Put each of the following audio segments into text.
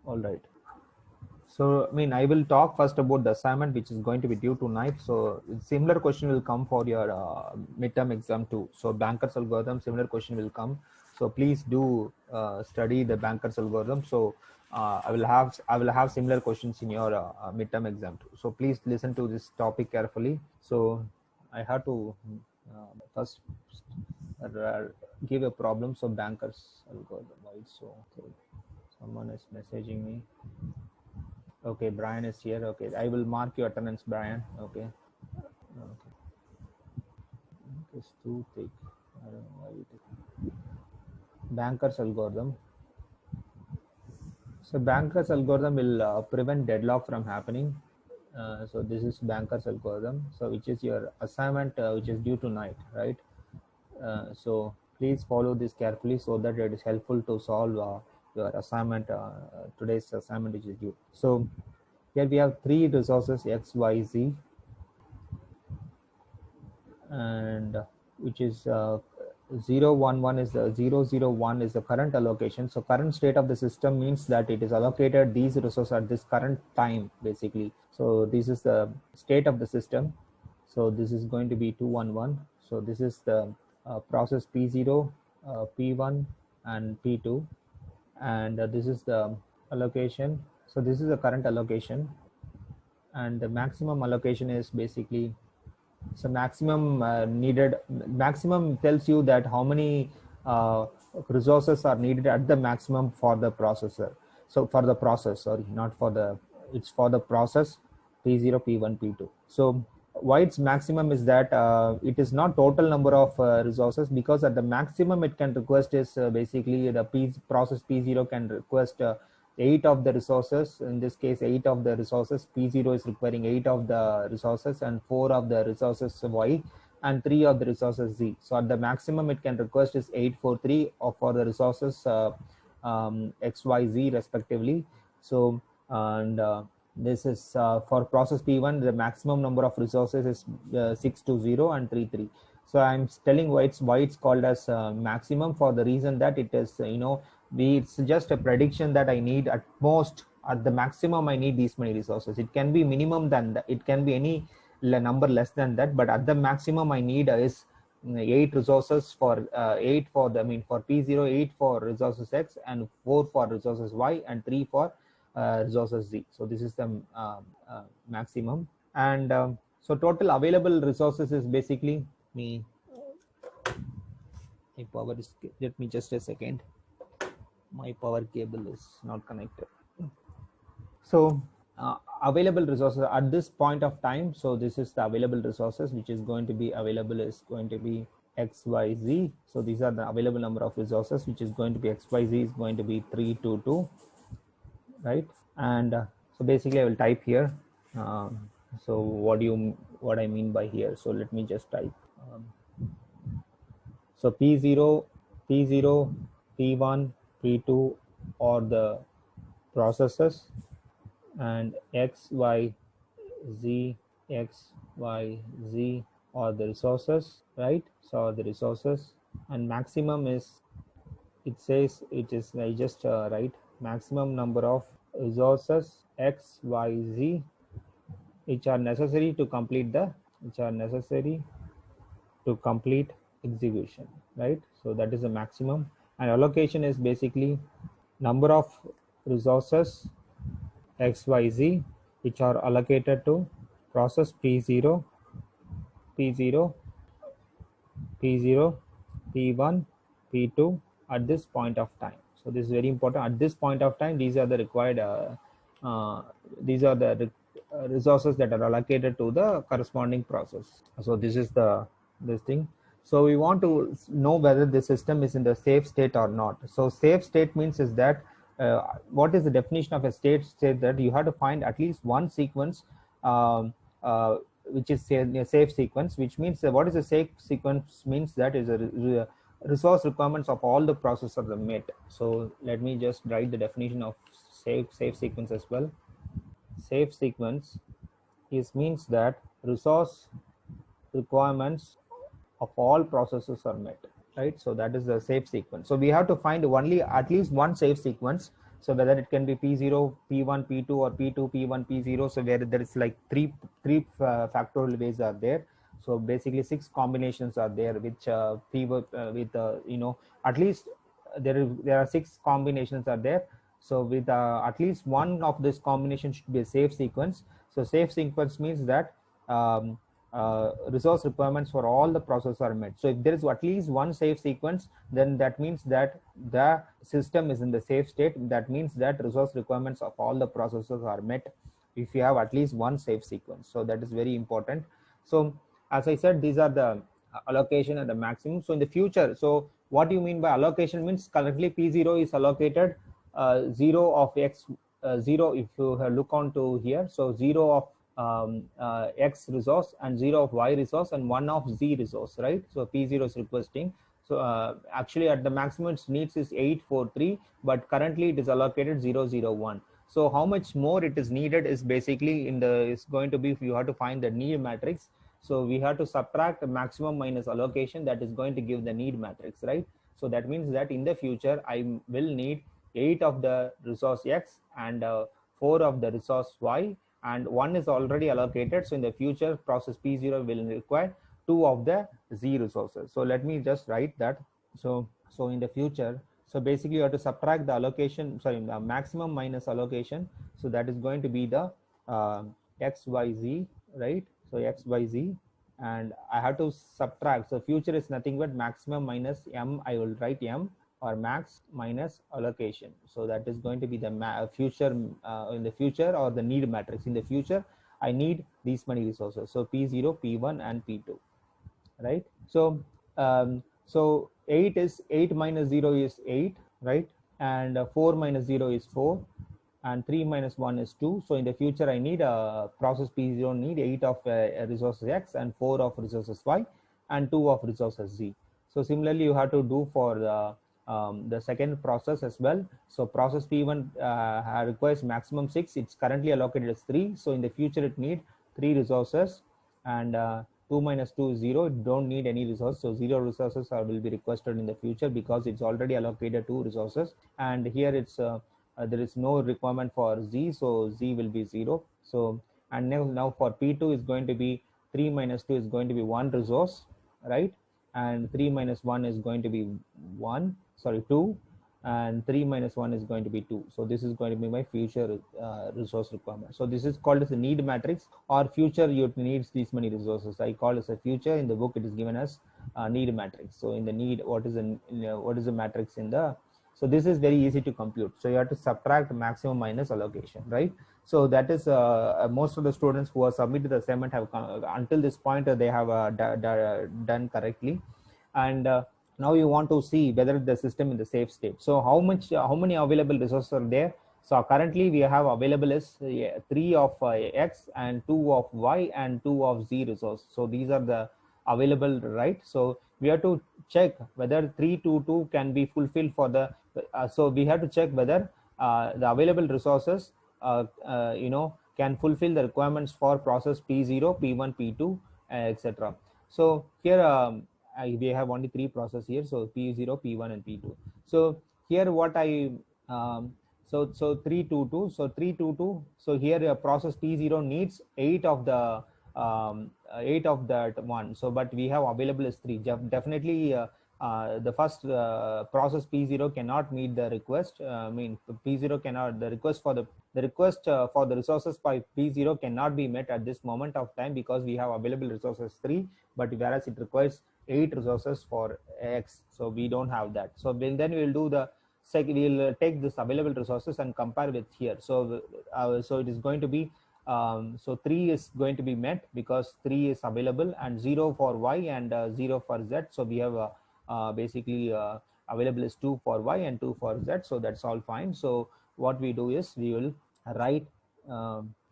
All right. So, I mean, I will talk first about the assignment which is going to be due tonight. So, similar question will come for your midterm exam too. So, Banker's algorithm, similar question will come. So, please do study the Banker's algorithm. So, I will have similar questions in your midterm exam too. So, please listen to this topic carefully. So, I have to first give a problem. So, Banker's algorithm, right? So, okay. Someone is messaging me. Okay, Brian is here. Okay, I will mark your attendance, Brian. Okay. Okay. It's too thick. I don't know why it is. Banker's algorithm. So Banker's algorithm will prevent deadlock from happening. So this is Banker's algorithm. So which is your assignment, which is due tonight, right? So please follow this carefully so that it is helpful to solve your assignment, today's assignment which is due. So here we have three resources X, Y, Z, and which is 011 is the 001 is the current allocation. So current state of the system means that it is allocated these resources at this current time basically. So this is the state of the system. So this is going to be 211. So this is the process P0, P1 and P2, and this is the allocation. So this is the current allocation, and the maximum allocation is basically, so maximum maximum tells you that how many resources are needed at the maximum for the processor. So for the process, sorry, not for the, it's for the process P0, P1, P2. So why it's maximum is that it is not total number of resources, because at the maximum it can request is basically the process P0 can request 8 of the resources. In this case, 8 of the resources. P0 is requiring 8 of the resources and 4 of the resources Y and 3 of the resources Z. So at the maximum it can request is 843 for the resources X, Y, Z respectively. So and this is for process P1, the maximum number of resources is 620 and 33. So I'm telling why it's called as maximum, for the reason that it is it's just a prediction that I need at most, at the maximum I need these many resources. It can be minimum than that, it can be any number less than that, but at the maximum I need is 8 resources for 8 for the, I mean for P0, 8 for resources X and 4 for resources Y and 3 for resources Z. So this is the maximum. And so total available resources is basically my power is, let me just a second, my power cable is not connected. So available resources at this point of time, so this is the available resources which is going to be available, is going to be X, Y, Z. So these are the available number of resources, which is going to be X, Y, Z is going to be 322, right? And so basically I will type here. So what I mean by here, so let me just type. So P0, P1, P2 are the processes, and X, Y, Z are the resources, right? So the resources, and maximum is, it says it is, I just write maximum number of resources X, Y, Z which are necessary to complete execution, right? So that is the maximum. And allocation is basically number of resources X, Y, Z which are allocated to process P0, P1, P2 at this point of time. So this is very important. At this point of time, these are the required these are the resources that are allocated to the corresponding process. So this is this thing. So we want to know whether the system is in the safe state or not. So safe state means is that what is the definition of a state? That you have to find at least one sequence which is a safe sequence, which means what is a safe sequence means that is a resource requirements of all the processors are met. So let me just write the definition of safe sequence as well. Safe sequence means that resource requirements of all processes are met, right? So that is the safe sequence. So we have to find only at least one safe sequence So whether it can be P0, P1, P2, or P2, P1, P0. So where there is like three factorial ways are there. So basically 6 combinations are there, which at least there are 6 combinations are there. So with at least one of this combination should be a safe sequence. So safe sequence means that um, resource requirements for all the processes are met. So if there is at least one safe sequence, then that means that the system is in the safe state. That means that resource requirements of all the processes are met if you have at least one safe sequence. So that is very important. So as I said, these are the allocation and the maximum. So in the future, so what do you mean by allocation? Means currently P0 is allocated 0 of x 0 if you look on to here. So 0 of x resource and 0 of y resource and 1 of z resource, right? So P0 is requesting. So actually at the maximum its needs is 843, but currently it is allocated 001. So how much more it is needed is basically is going to be, if you have to find the need matrix. So we have to subtract maximum minus allocation, that is going to give the need matrix, right? So that means that in the future I will need 8 of the resource x and 4 of the resource y, and 1 is already allocated. So in the future process P0 will require 2 of the z resources. So let me just write that. So in the future, so basically you have to subtract the allocation, sorry, the maximum minus allocation. So that is going to be the xyz, right? So xyz, and I have to subtract. So future is nothing but maximum minus m, I will write m, or max minus allocation. So that is going to be the future in the future, or the need matrix. In the future I need these many resources, so P0, P1 and P2, right? So so 8 minus 0 is 8, right? And 4 minus 0 is 4, and 3 minus 1 is 2. So in the future I need process P0 need 8 of resources x and 4 of resources y and 2 of resources z. So similarly you have to do for the second process as well. So process P1 requires maximum 6, it's currently allocated as 3. So in the future it need 3 resources, and 2 minus 2 is 0, it don't need any resource. So 0 resources will be requested in the future because it's already allocated 2 resources, and here it's there is no requirement for z, so z will be 0. So and now for P2 is going to be 3 minus 2 is going to be 1 resource, right? And 3 minus 1 is going to be 2, and 3 minus 1 is going to be 2. So this is going to be my future resource requirement. So this is called as a need matrix, or future you needs these many resources. I call as a future. In the book it is given as need matrix. So in the need, what is the matrix in the, so this is very easy to compute. So you have to subtract maximum minus allocation, right? So that is most of the students who have submitted the assignment have until this point they have done correctly. And now you want to see whether the system in the safe state. So how many available resources are there? So currently we have available is 3 of x and 2 of y and 2 of z resource. So these are the available, right? So we have to check whether 3 to 2 can be fulfilled for the so we have to check whether the available resources can fulfill the requirements for process P0, P1, P2, etc. So here we have only 3 processes here, so P0, P1 and P2. So here what I so 322, so 322, so here process P0 needs 8 of the 8 of that one. So but we have available is 3. Definitely the first process P0 cannot meet the request. I mean P0 cannot, the request for the resources by P0 cannot be met at this moment of time, because we have available resources 3, but whereas it requires 8 resources for x, so we don't have that. So then we'll do the we'll take this available resources and compare with here. So so it is going to be so 3 is going to be met because 3 is available, and 0 for y and 0 for z. So we have basically available is 2 for y and 2 for z. So that's all fine. So what we do is we will write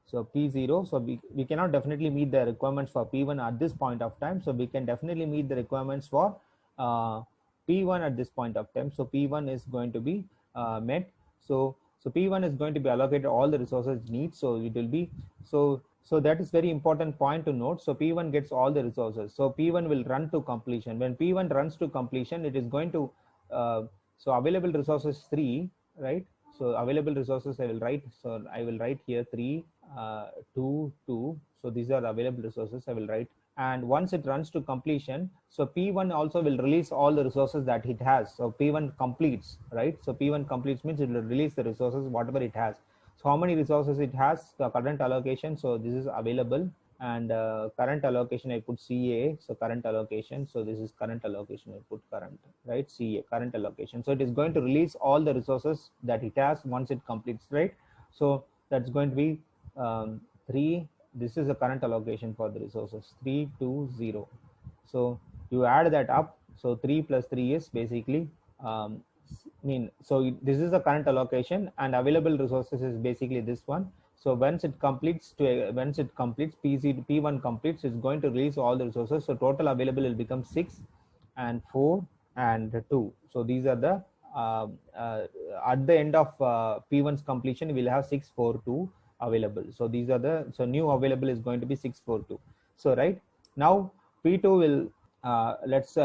so P0. So we cannot definitely meet the requirements for P1 at this point of time. So we can definitely meet the requirements for P1 at this point of time. So P1 is going to be met. So P1 is going to be allocated all the resources needs. So it will be so that is very important point to note. So P1 gets all the resources. So P1 will run to completion. When P1 runs to completion, it is going to so available resources 3, right? So available resources I will write. So I will write here 3, 2, 2. So these are the available resources I will write. And once it runs to completion, so P1 also will release all the resources that it has. So P1 completes, right? So P1 completes means it will release the resources whatever it has. So how many resources it has, the current allocation. So this is available, and current allocation I put CA. So current allocation, so this is current allocation, I put current, right? CA, current allocation. So it is going to release all the resources that it has once it completes, right? So that's going to be 3. This is the current allocation for the resources, 3, 2, 0. So you add that up. So 3 plus 3 is basically this is the current allocation, and available resources is basically this one. So once it completes P1 completes, it's going to release all the resources. So total available will become 6 and 4 and 2. So these are the at the end of P1's completion, we'll have 6, 4, 2 available. So these are the, so new available is going to be 6, 4, 2. So right now P2 will let's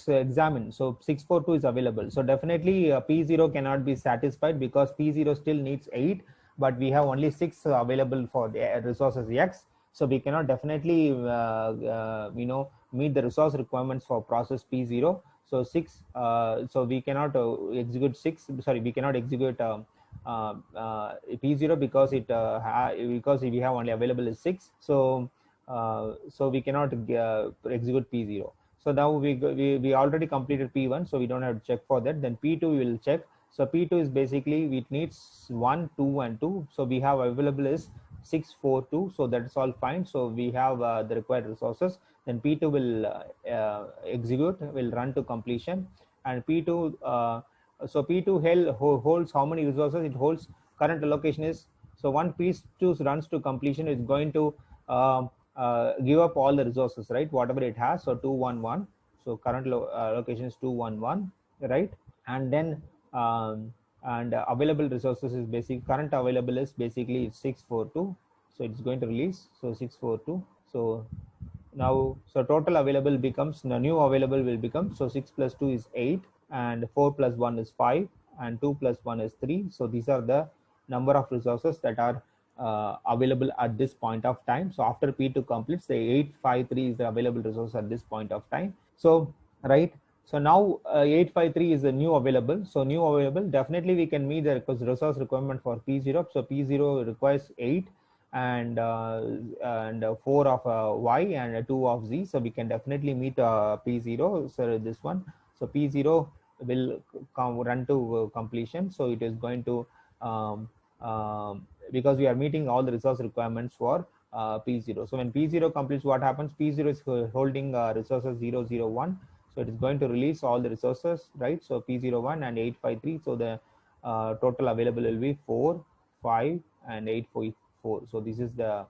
examine. So 642 is available. So definitely P0 cannot be satisfied because P0 still needs 8, but we have only 6 available for the resources X. So we cannot definitely meet the resource requirements for process P0. So 6. So we cannot execute 6. Sorry, we cannot execute P0 because because we have only available is 6. So we cannot execute P0. So now we already completed P1, so we don't have to check for that. Then P2 we will check. So P2 is basically, it needs 1, 2 and 2. So we have available is 6, 4, 2. So that's all fine. So we have the required resources. Then P2 will execute, will run to completion. And P2 so P2 holds how many resources? It holds current allocation is, so one P2 runs to completion is going to give up all the resources, right? Whatever it has. So 211. So current allocation is 211, right? And then available resources is basic. Current available is basically 642. So it's going to release. So 642. So now, so total available becomes, the new available will become, so 6 plus 2 is 8, and 4 plus 1 is 5, and 2 plus 1 is 3. So these are the number of resources that are available at this point of time. So after P2 completes, the 853 is the available resource at this point of time. So right, so now 853 is the new available. So new available, definitely we can meet the resource requirement for P0. So P0 requires 8 and 4 of Y and 2 of Z. So we can definitely meet P0. So this one, so P0 will run to completion. So it is going to because we are meeting all the resource requirements for P0. So when P0 completes, what happens? P0 is holding resources 0, 0, 1. So it is going to release all the resources, right? So P01 and 853. So the total available will be 4, 5 and 844. So this is the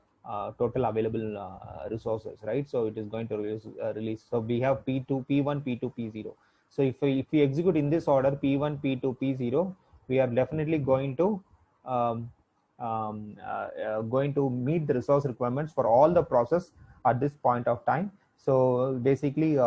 total available resources, right? So it is going to release. So we have P2, P1, P2, P0. So if we execute in this order, P1, P2, P0, we are definitely going to meet the resource requirements for all the process at this point of time. So basically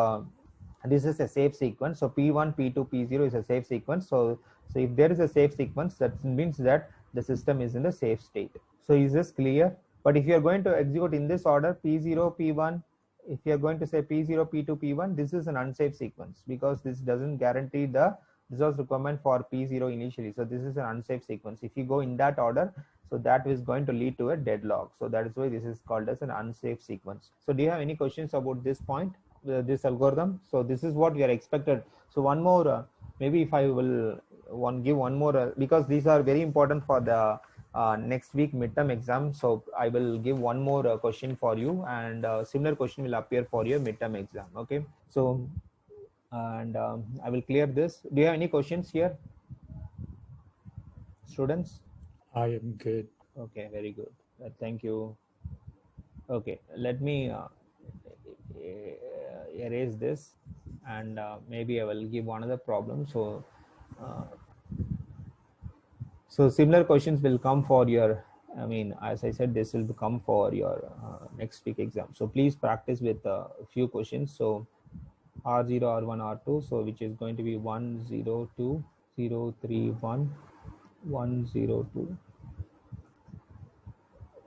this is a safe sequence. So P1, P2, P0 is a safe sequence. So if there is a safe sequence, that means that the system is in the safe state. So is this clear? But if you are going to execute in this order, P0, P1, if you are going to say P0, P2, P1, this is an unsafe sequence because this doesn't guarantee the resource requirement for P0 initially. So this is an unsafe sequence. If you go in that order, so that is going to lead to a deadlock. So that is why this is called as an unsafe sequence. So do you have any questions about this point, this algorithm? So this is what we are expected. So one more, maybe if I will give one more, because these are very important for the next week midterm exam. So I will give one more question for you, and similar question will appear for your midterm exam. Okay. So and I will clear this. Do you have any questions here, students? I am good. Okay, very good. Thank you. Okay, let me erase this, and maybe I will give another problem. So similar questions will come for your, I mean, as I said, this will come for your next week exam. So please practice with a few questions. So R0, R1, R2, so which is going to be 1, 0, 2, 0, 3, 1, 102,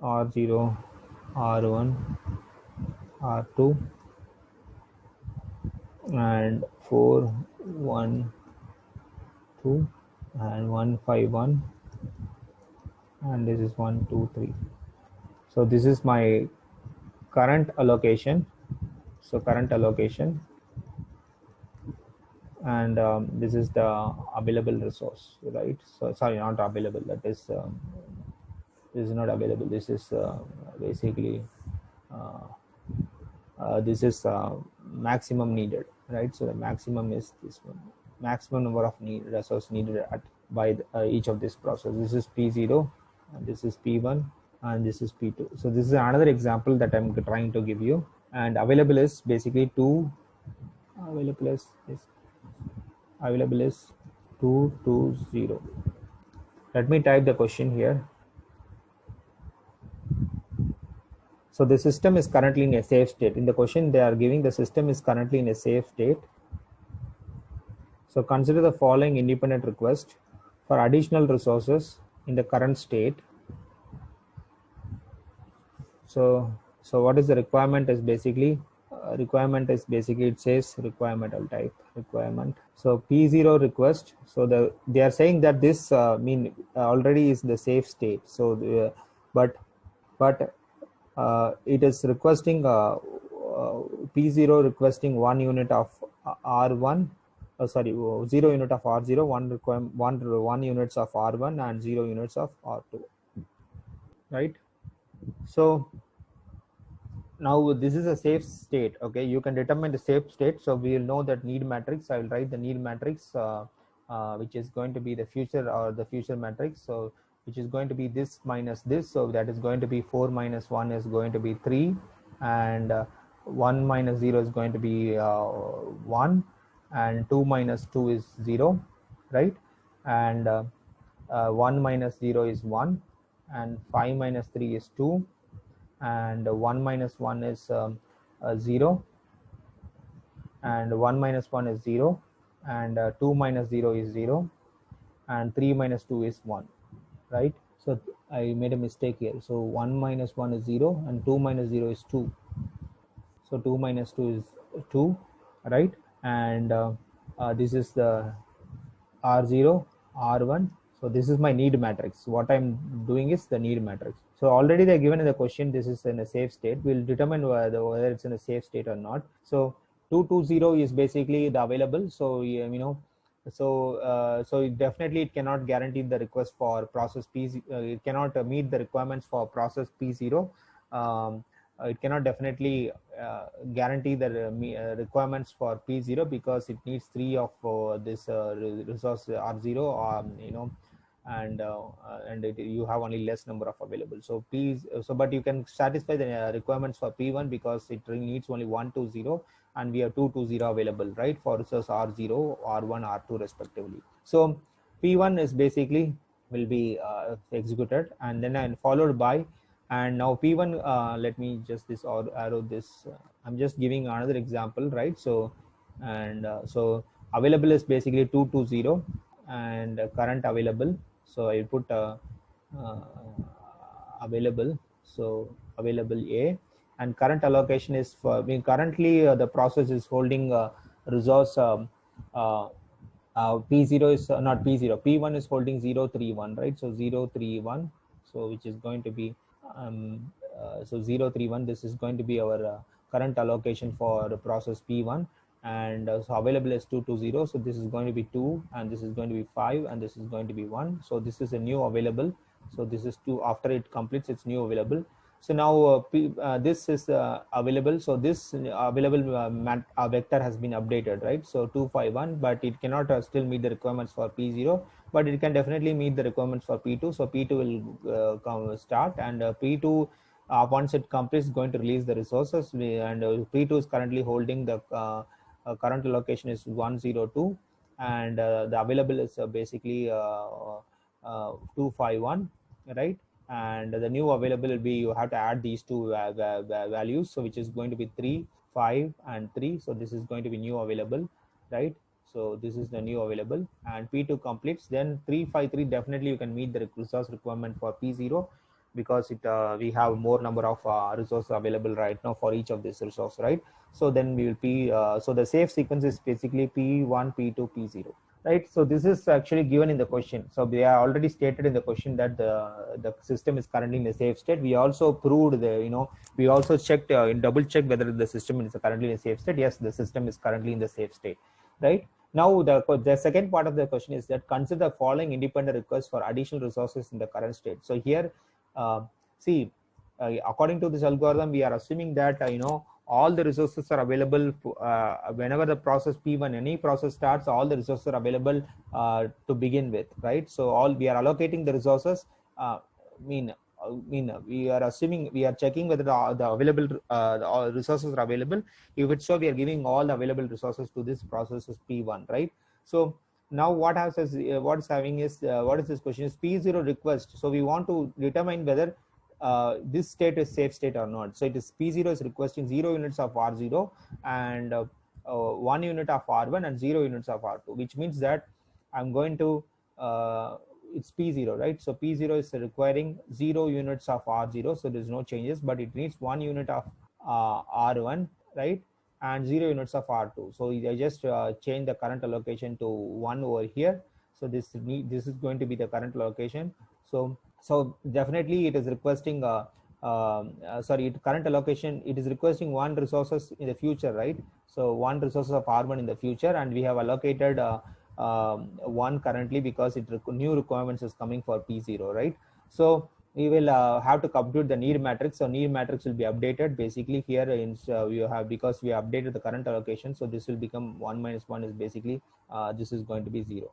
R0, R1, R2, and 4, 1, 2, and 151, and this is 1, 2, 3. So this is my current allocation. So current allocation, and this is the available resource, right? So sorry, not available. That is this is not available. This is basically uh, this is maximum needed, right? So the maximum is this one, maximum number of resource needed at by each of this process. This is P0, and this is P1, and this is P2. So this is another example that I'm trying to give you. And available is basically available is 220. Let me type the question here. So the system is currently in a safe state. In the question they are giving, the system is currently in a safe state. So consider the following independent request for additional resources in the current state. So what is the requirement is basically it says requirement. I'll type requirement. So P0 request. So they are saying that this already is the safe state. So but it is requesting P0 requesting 1 unit of R1, 0 unit of R0, 1 units of R1, and 0 units of R2, right? So now this is a safe state. Okay, you can determine the safe state. So we will know that need matrix. I will write the need matrix, which is going to be the future or the future matrix. So which is going to be this minus this. So that is going to be 4 minus 1 is going to be 3, and 1 minus 0 is going to be 1, and 2 minus 2 is 0, right? And 1 minus 0 is 1, and 5 minus 3 is 2, and 1 minus 1 is 0, and 1 minus 1 is 0, and 2 minus 0 is 0, and 3 minus 2 is 1, right? So I made a mistake here. So 1 minus 1 is 0, and 2 minus 0 is 2. So 2 minus 2 is 2, right? And this is the R0, R1. So this is my need matrix. What I'm doing is the need matrix. So already they're given in the question, this is in a safe state. We'll determine whether it's in a safe state or not. So 220 is basically the available. So so it cannot guarantee the request for process P. It cannot meet the requirements for process P0. It cannot definitely guarantee the requirements for P0 because it needs 3 of this resource R0, and you have only less number of available. So but you can satisfy the requirements for P1 because it needs only 120, and we have 220 available, right, for resource R0, R1, R2 respectively. So P1 is basically will be executed, and then followed by, and now P1, let me just arrow this. I'm just giving another example, right? So and so available is basically 220, and current available. So I put available. So available A, and current allocation is for currently the process is holding resource P0 is not P0. P1 is holding 031, right? So 031. So which is going to be so 031. This is going to be our current allocation for the process P1, and so available is 220. So this is going to be 2, and this is going to be 5, and this is going to be 1. So this is a new available. So this is 2. After it completes, it's new available. So now this is available. So this available vector has been updated, right? So 251, but it cannot still meet the requirements for P0, but it can definitely meet the requirements for P2. So P2 will start, and P2 once it completes, going to release the resources. And P2 is currently holding the current allocation is 102, and the available is basically 251, right? And the new available will be, you have to add these two values, so which is going to be 3, 5, and 3. So this is going to be new available, right? So this is the new available, and P2 completes, then 353 definitely you can meet the resource requirement for P0, because it we have more number of resources available right now for each of these resources, right? So then we will so the safe sequence is basically P1, P2, P0, right? So this is actually given in the question. So we are already stated in the question that the system is currently in a safe state. We also proved we also checked double checked whether the system is currently in a safe state. Yes, the system is currently in the safe state, right? Now the second part of the question is that consider the following independent requests for additional resources in the current state. So here, uh, see, according to this algorithm, we are assuming that all the resources are available whenever the process P1, any process starts, all the resources are available to begin with, right? So all we are allocating the resources. We are assuming, we are checking whether the available the resources are available. If it's so, we are giving all the available resources to this process is P1, right? So now what is having is what is this question is P0 request. So we want to determine whether this state is safe state or not. So it is P0 is requesting 0 units of R0 and 1 unit of R1 and 0 units of R2, which means that I'm going to it's P0, right? So P0 is requiring 0 units of R0, so there's no changes, but it needs 1 unit of R1, right? And 0 units of R2. So I just change the current allocation to 1 over here. So this is going to be the current allocation. So definitely it is requesting current allocation, it is requesting 1 resources in the future, right? So 1 resources of R1 in the future, and we have allocated 1 currently because new requirements is coming for P0, right? So we will have to compute the need matrix. So need matrix will be updated basically here because we updated the current allocation, so this will become 1 minus 1 is basically this is going to be 0,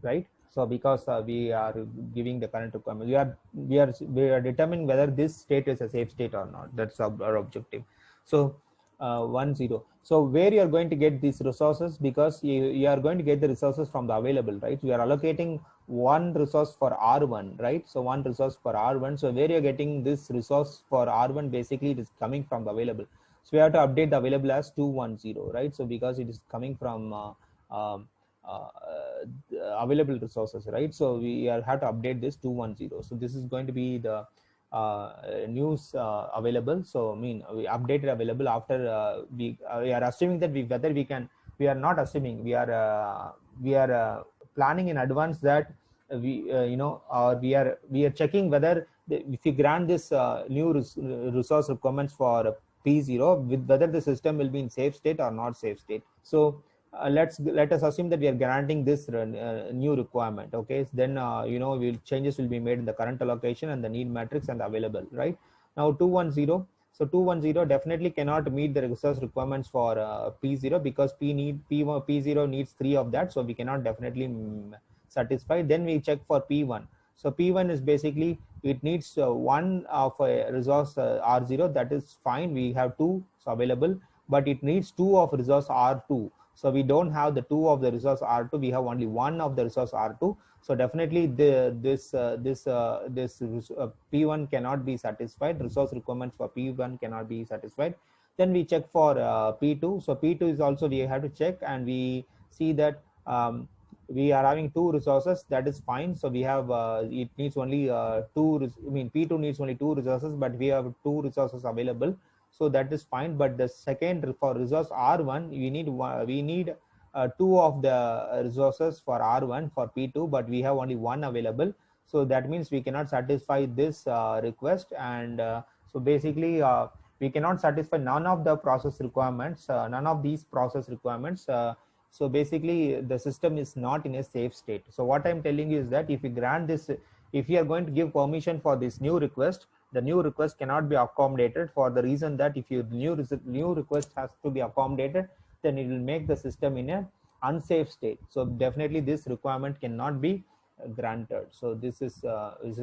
right? So because we are giving the current requirement, we are determining whether this state is a safe state or not. That's our objective. So 1 0. So where you are going to get these resources, because you are going to get the resources from the available, right? We are allocating 1 resource for R1, right? So 1 resource for R1. So where you're getting this resource for R1, basically it is coming from the available. So we have to update the available as 210, right? So because it is coming from um, uh, available resources, right? So we have to update this 210. So this is going to be the news available. So we updated available after we are assuming that we are not assuming, we are planning in advance that we are checking whether if we grant this new resource requirements for P0, with whether the system will be in safe state or not safe state. So let us assume that we are granting this new requirement. Okay, then changes will be made in the current allocation and the need matrix and available, right? Now 210. So 210 definitely cannot meet the resource requirements for P0 because P0 needs 3 of that, so we cannot definitely satisfy. Then we check for P1. So P1 is basically it needs 1 of a resource R0, that is fine, we have 2 available, but it needs 2 of resource R2. So we don't have the 2 of the resource R2, we have only 1 of the resource R2. So definitely this P1 cannot be satisfied, resource requirements for P1 cannot be satisfied. Then we check for P2. So P2 is also we have to check, and we see that we are having 2 resources, that is fine. So we have it needs only P2 needs only 2 resources, but we have 2 resources available, so that is fine. But the second, for resource R1, we need 2 of the resources for R1 for P2, but we have only 1 available. So that means we cannot satisfy this request, and so basically we cannot satisfy none of the process requirements, none of these process requirements. So basically the system is not in a safe state. So what I'm telling you is that if you grant this, if you are going to give permission for this new request, the new request cannot be accommodated, for the reason that if your new request has to be accommodated, then it will make the system in a unsafe state. So definitely this requirement cannot be granted. So this is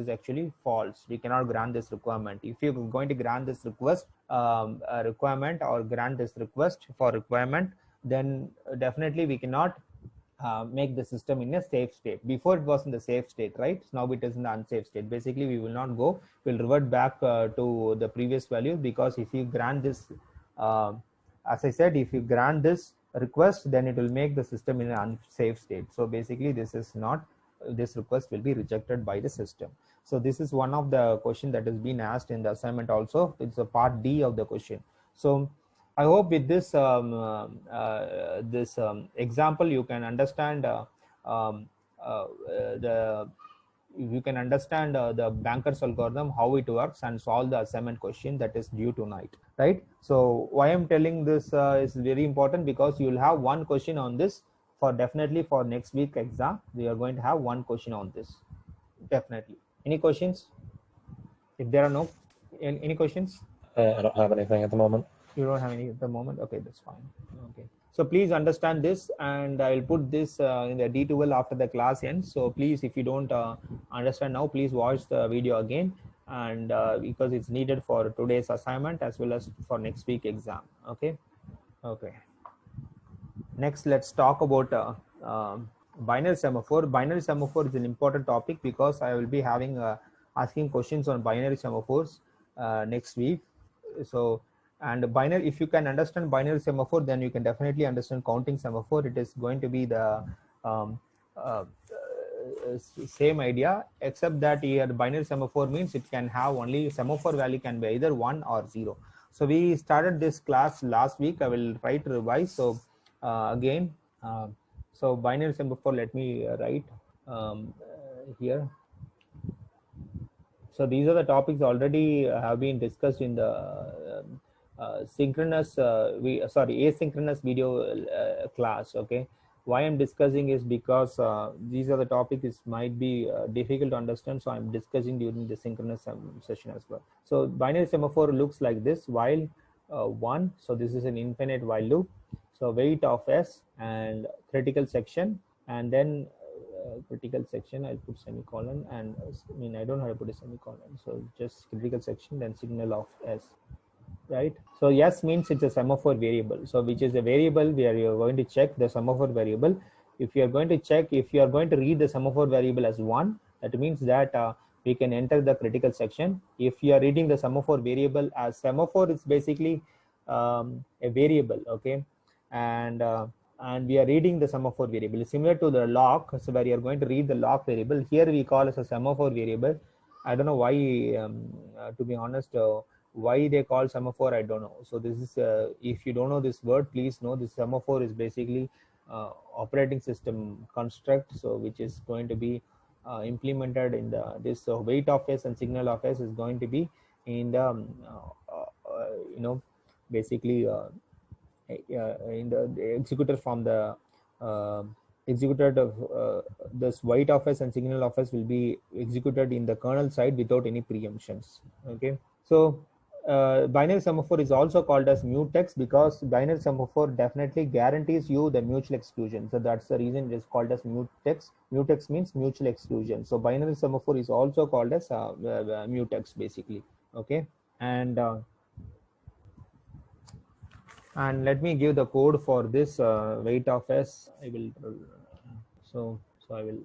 actually false. We cannot grant this requirement. If you're going to grant this requirement or grant this request for requirement, then definitely we cannot make the system in a safe state. Before it was in the safe state, right? Now it is in the unsafe state. Basically we will not go, we'll revert back to the previous value, because if you grant this as I said, if you grant this request, then it will make the system in an unsafe state. So basically this is not, this request will be rejected by the system. So this is one of the question that has been asked in the assignment also. It's a part D of the question. So I hope with this example you can understand um, the you can understand the banker's algorithm, how it works, and solve the assignment question that is due tonight, right? So why I'm telling this is very important, because you will have one question on this for definitely for next week exam. We are going to have one question on this, definitely. Any questions? If there are no any questions? I don't have anything at the moment. You don't have any at the moment? Okay, that's fine. Okay, so please understand this, and I will put this in the D12 after the class ends. So please, if you don't understand now, please watch the video again, and because it's needed for today's assignment as well as for next week exam. Okay. Okay, next let's talk about binary semaphore. Binary semaphore is an important topic, because I will be having asking questions on binary semaphores next week. So, and binary, if you can understand binary semaphore, then you can definitely understand counting semaphore. It is going to be the um, uh, same idea, except that here binary semaphore means it can have only semaphore value can be either 1 or 0. So we started this class last week. I will try to revise. So again, so binary semaphore, let me write here. So these are the topics already have been discussed in the synchronous asynchronous video class. Okay, why I'm discussing is because these are the topics might be difficult to understand, so I'm discussing during the synchronous session as well. So binary semaphore looks like this: while 1, so this is an infinite while loop, so weight of s and critical section, and then critical section, I'll put semicolon, and I mean I don't have to put a semicolon, so just critical section, then signal of s, right? So yes means it's a semaphore variable, so which is a variable where you're going to check the semaphore variable. If you are going to check, if you are going to read the semaphore variable as 1, that means that we can enter the critical section. If you are reading the semaphore variable as semaphore, it's basically a variable, okay, and we are reading the semaphore variable similar to the lock. So where you are going to read the lock variable, here we call as a semaphore variable. I don't know why, to be honest, why they call semaphore, I don't know. So this is if you don't know this word, please know this semaphore is basically operating system construct, so which is going to be implemented in the this weight of s and signal of s is going to be in the basically in the executor from the executed of this weight of s and signal of s will be executed in the kernel side without any preemptions. Okay, so binary semaphore is also called as mutex, because binary semaphore definitely guarantees you the mutual exclusion. So that's the reason it is called as mutex. Mutex means mutual exclusion. So binary semaphore is also called as mutex basically. Okay, and let me give the code for this weight of s. I will so I will,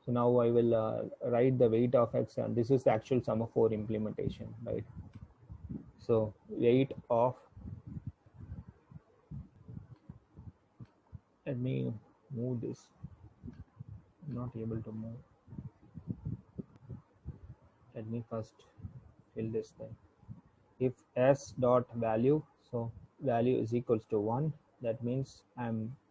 so now I will write the weight of x, and this is the actual semaphore implementation, right? So weight of, let me move this, I'm not able to move. Let me first fill this thing. If s dot value, so value is equals to 1, that means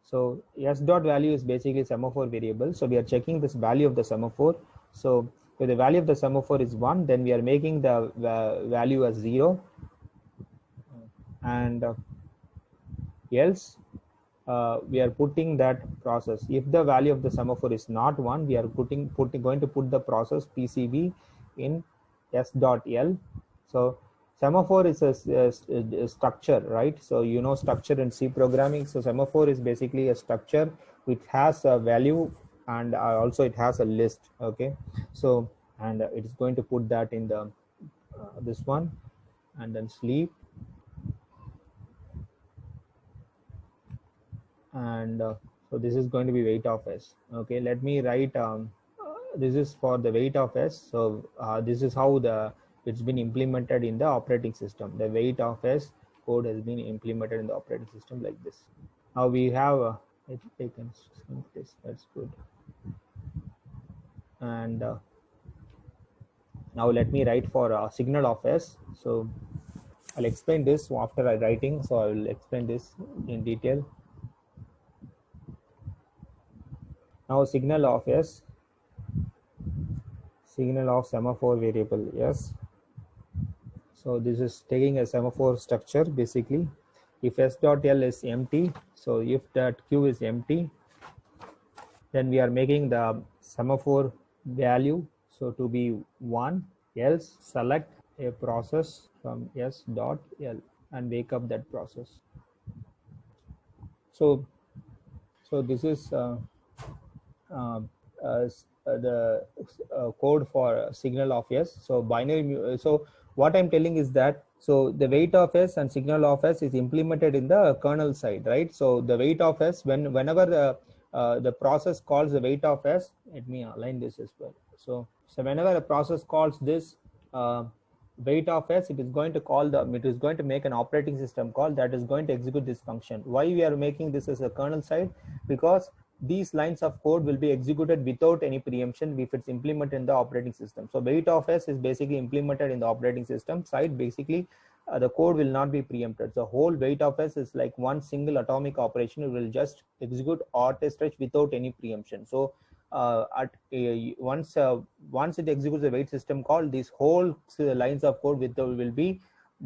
so s dot value is basically semaphore variable. So we are checking this value of the semaphore. So if the value of the semaphore is 1, then we are making the value as 0, and else we are putting that process. If the value of the semaphore is not 1, we are going to put the process PCB in s dot l. So semaphore is a structure, right? So you know structure in C programming. So semaphore is basically a structure which has a value, and also it has a list. Okay, so and it is going to put that in the this one, and then sleep, and so this is going to be weight of s. Okay, let me write this is for the weight of s. So this is how it's been implemented in the operating system. The weight of s code has been implemented in the operating system like this. Now we have I can sync this, that's good. And now let me write for signal of S. So I'll explain this after I writing, so I will explain this in detail. Now signal of S, signal of semaphore variable S. So this is taking a semaphore structure basically. If S dot L is empty, so if that Q is empty, then we are making the semaphore value so to be 1, else select a process from S dot L and wake up that process. So this is the code for signal of S. So binary. So what I'm telling is that so the weight of S and signal of S is implemented in the kernel side, right? So the weight of S, whenever the process calls the weight of S, let me align this as well. So whenever a process calls this weight of S, it is going to make an operating system call that is going to execute this function. Why we are making this as a kernel side? Because these lines of code will be executed without any preemption if it's implemented in the operating system. So weight of S is basically implemented in the operating system side. Basically, the code will not be preempted. So whole weight of S is like one single atomic operation. It will just execute orchestrate without any preemption. So once it executes the weight system call, these whole lines of code will be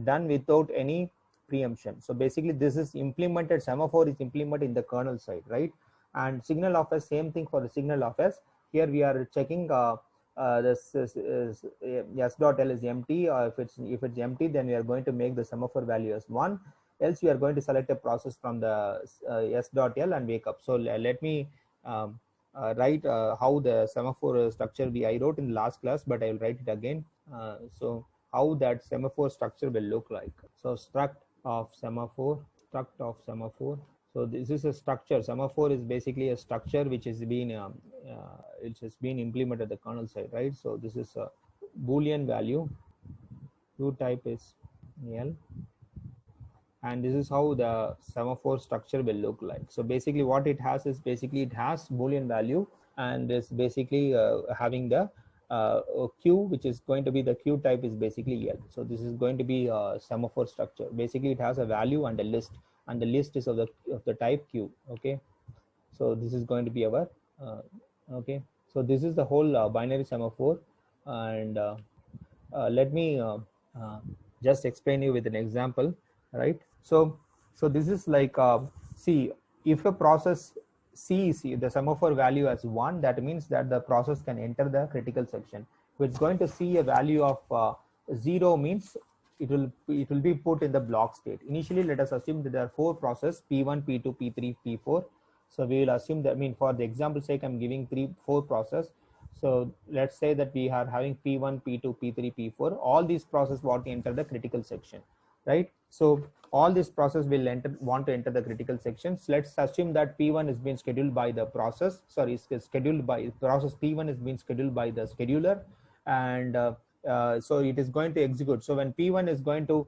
done without any preemption. So basically, this is implemented. Semaphore is implemented in the kernel side, right? And signal of S, same thing for the signal of S. Here we are checking this S dot L is empty, or if it's empty, then we are going to make the semaphore value as 1. Else we are going to select a process from the S dot L and wake up. So let me write how the semaphore structure I wrote in the last class, but I will write it again. So how that semaphore structure will look like. So struct of semaphore. So this is a structure. Semaphore is basically a structure which has been implemented at the kernel side, right? So this is a Boolean value. Q type is L, and this is how the semaphore structure will look like. So basically, what it has is it has Boolean value, and is basically having the Q, which is going to be the Q type is basically L. So this is going to be a semaphore structure. Basically, it has a value and a list, and the list is of the type Q. Okay, so this is going to be our okay. So this is the whole binary semaphore, and let me just explain you with an example, right? So this is like see, if a process sees the semaphore value as 1, that means that the process can enter the critical section. If it's going to see a value of 0, means it will be put in the block state. Initially, let us assume that there are 4 processes, P1, P2, P3, P4. So we will assume that, for the example sake, I'm giving 4 processes. So let's say that we are having P1, P2, P3, P4. All these processes want to enter the critical section, right? So all this process will want to enter the critical sections. Let's assume that P1 is being scheduled by the process. Sorry, scheduled by process P1 is being scheduled by the scheduler, and so it is going to execute. So when P1 is going to,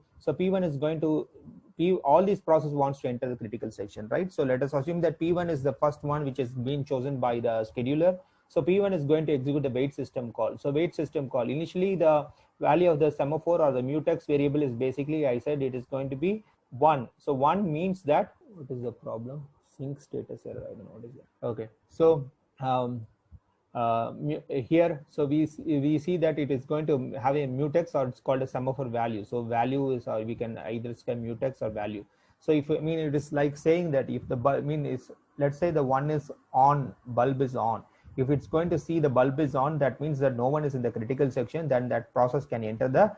all these process wants to enter the critical section, right? So let us assume that P1 is the first one which is being chosen by the scheduler. So P1 is going to execute the wait system call. So wait system call, initially the value of the semaphore or the mutex variable is basically, I said it is going to be 1. So 1 means that, what is the problem? Sync status error, I don't know what is that. Okay, so here, so we see that it is going to have a mutex, or it's called a semaphore value. So value is, or we can either scan mutex or value. So if it is like saying that if the bulb, is, let's say the one is on, bulb is on. If it's going to see the bulb is on, that means that no one is in the critical section, then that process can enter the,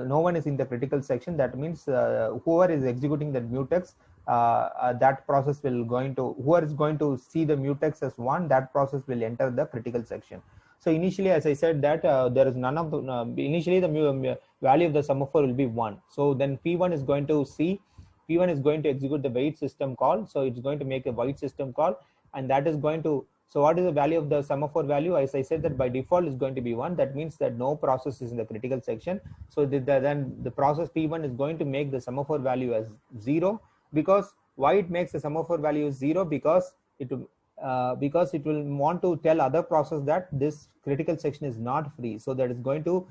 no one is in the critical section. That means whoever is executing that mutex, that process will whoever is going to see the mutex as 1, that process will enter the critical section. So initially, as I said, that there is none of the, initially the value of the semaphore will be 1. So then P1 is going to execute the wait system call. So it's going to make a wait system call, and that is going to So what is the value of the semaphore value? As I said, that by default is going to be 1. That means that no process is in the critical section. So then the process P1 is going to make the semaphore value as 0. Because why it makes the semaphore value 0? Because it will want to tell other process that this critical section is not free. So that is going to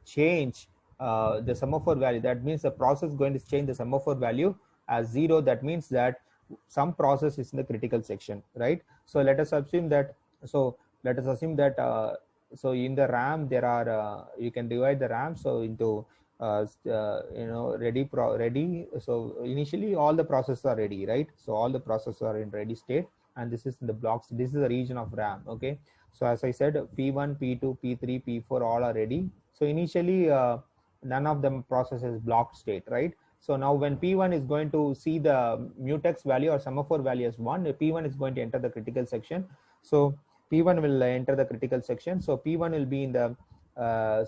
change the semaphore value. That means the process is going to change the semaphore value as 0. That means that some process is in the critical section, right? So let us assume that so in the RAM there are you can divide the RAM so into ready. So initially all the processes are ready, right? So all the processes are in ready state, and this is in the blocks. This is the region of RAM. Okay, so as I said, P1, P2, P3, P4 all are ready. So initially none of them processes blocked state, right? So now when P1 is going to see the mutex value or semaphore value as 1, P1 is going to enter the critical section. So P1 will enter the critical section. So P1 will be in the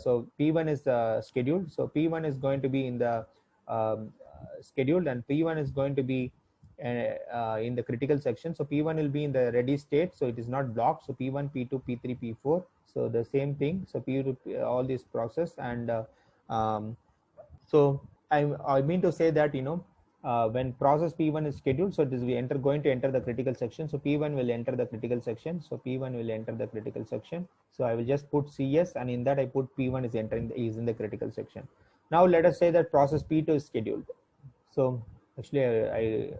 so P1 is scheduled. So P1 is going to be in the scheduled, and P1 is going to be in the critical section. So P1 will be in the ready state, so it is not blocked. So P1, P2, P3, P4, so the same thing. So all this process, and so I mean to say that when process P1 is scheduled, so this we going to enter the critical section. So P1 will enter the critical section. So P1 will enter the critical section. So I will just put CS, and in that I put P1 is in the critical section. Now let us say that process P2 is scheduled. So actually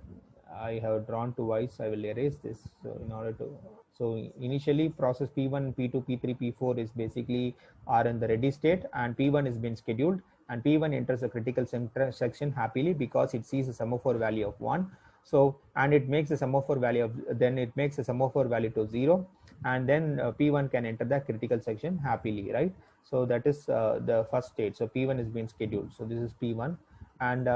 I have drawn twice. I will erase this. So in order to, so initially process P1, P2, P3, P4 is basically are in the ready state, and P1 is been scheduled, and P1 enters the critical section happily because it sees a semaphore value of 1. So, and it makes a semaphore value of, then it makes a semaphore value to 0, and then P1 can enter the critical section happily, right? So that is the first state. So P1 is being scheduled. So this is P1, and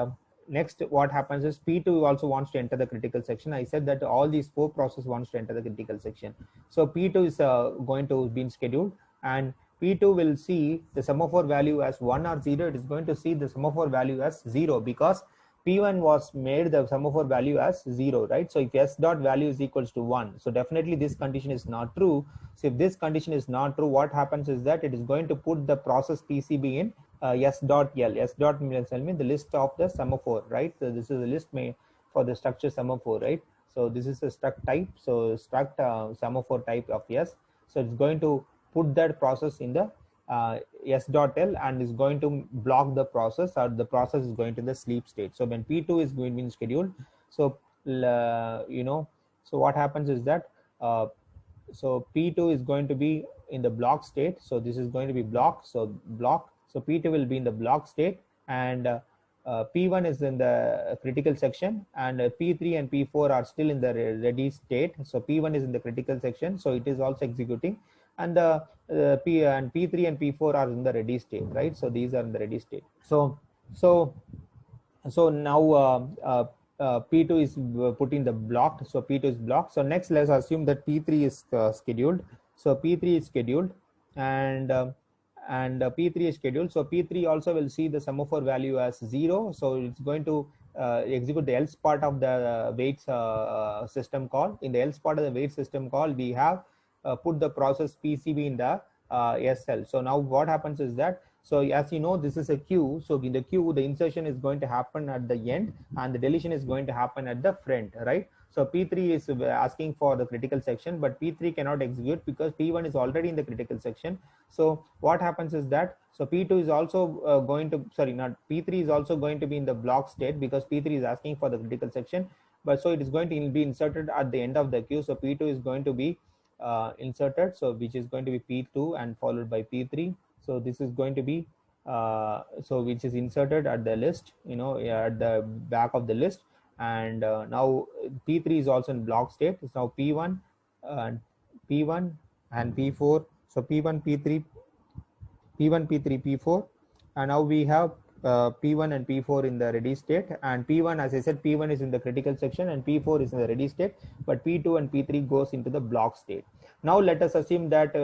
next what happens is P2 also wants to enter the critical section. I said that all these 4 processes wants to enter the critical section. So P2 is going to be scheduled, and P2 will see the semaphore value as 1 or 0. It is going to see the semaphore value as 0 because P1 was made the semaphore value as 0, right? So if S dot value is equals to 1, so definitely this condition is not true. So if this condition is not true, what happens is that it is going to put the process PCB in S dot L. S dot means the list of the semaphore, right? So this is a list made for the structure semaphore, right? So this is a struct type. So struct semaphore type of S. So it's going to put that process in the S dot L and is going to block the process, or the process is going to the sleep state. So when P2 is going to be scheduled, so so what happens is that so P2 is going to be in the block state. So this is going to be block. So block. So P2 will be in the block state, and P1 is in the critical section, and P3 and P4 are still in the ready state. So P1 is in the critical section, so it is also executing, and the P3 and P4 are in the ready state, right? So these are in the ready state. So now P2 is put in the blocked. So P2 is blocked. So next let's assume that P3 is scheduled. So P3 is scheduled, and P3 is scheduled. So P3 also will see the semaphore value as 0. So it's going to execute the else part of the wait system call. In the else part of the wait system call, we have put the process PCB in the SL. So now what happens is that, so as you know, this is a queue. So in the queue, the insertion is going to happen at the end, and the deletion is going to happen at the front, right? So P3 is asking for the critical section, but P3 cannot execute because P1 is already in the critical section. So what happens is that, so P2 is also going to, sorry, not P3 is also going to be in the block state because P3 is asking for the critical section, but so it is going to be inserted at the end of the queue. So P2 is going to be inserted, so which is going to be P2 and followed by P3. So this is going to be so which is inserted at the list, at the back of the list, and now P3 is also in block state. It's now P1 and P1 and P4. So P1, P3, P4, and now we have P1 and P4 in the ready state, and P1, as I said, P1 is in the critical section and P4 is in the ready state, but P2 and P3 goes into the block state. Now let us assume that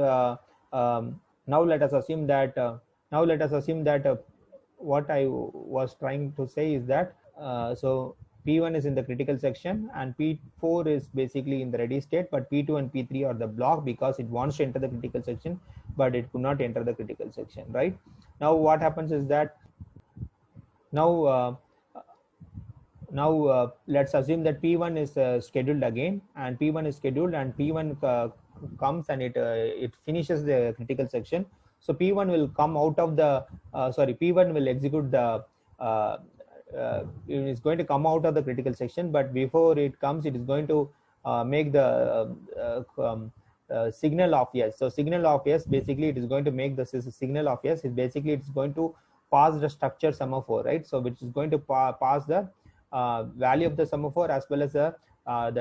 what I was trying to say is that P1 is in the critical section and P4 is basically in the ready state, but P2 and P3 are the block because it wants to enter the critical section, but it could not enter the critical section, right? Now what happens is that now let's assume that P1 is scheduled again, and P1 is scheduled, and P1 comes and it finishes the critical section. So P1 will come out of the P1 will execute the it is going to come out of the critical section, but before it comes, it is going to make the signal of yes. So signal of yes, basically it is going to make the signal of yes. Basically it's going to pass the structure semaphore, right? So which is going to pass the value of the semaphore as well as the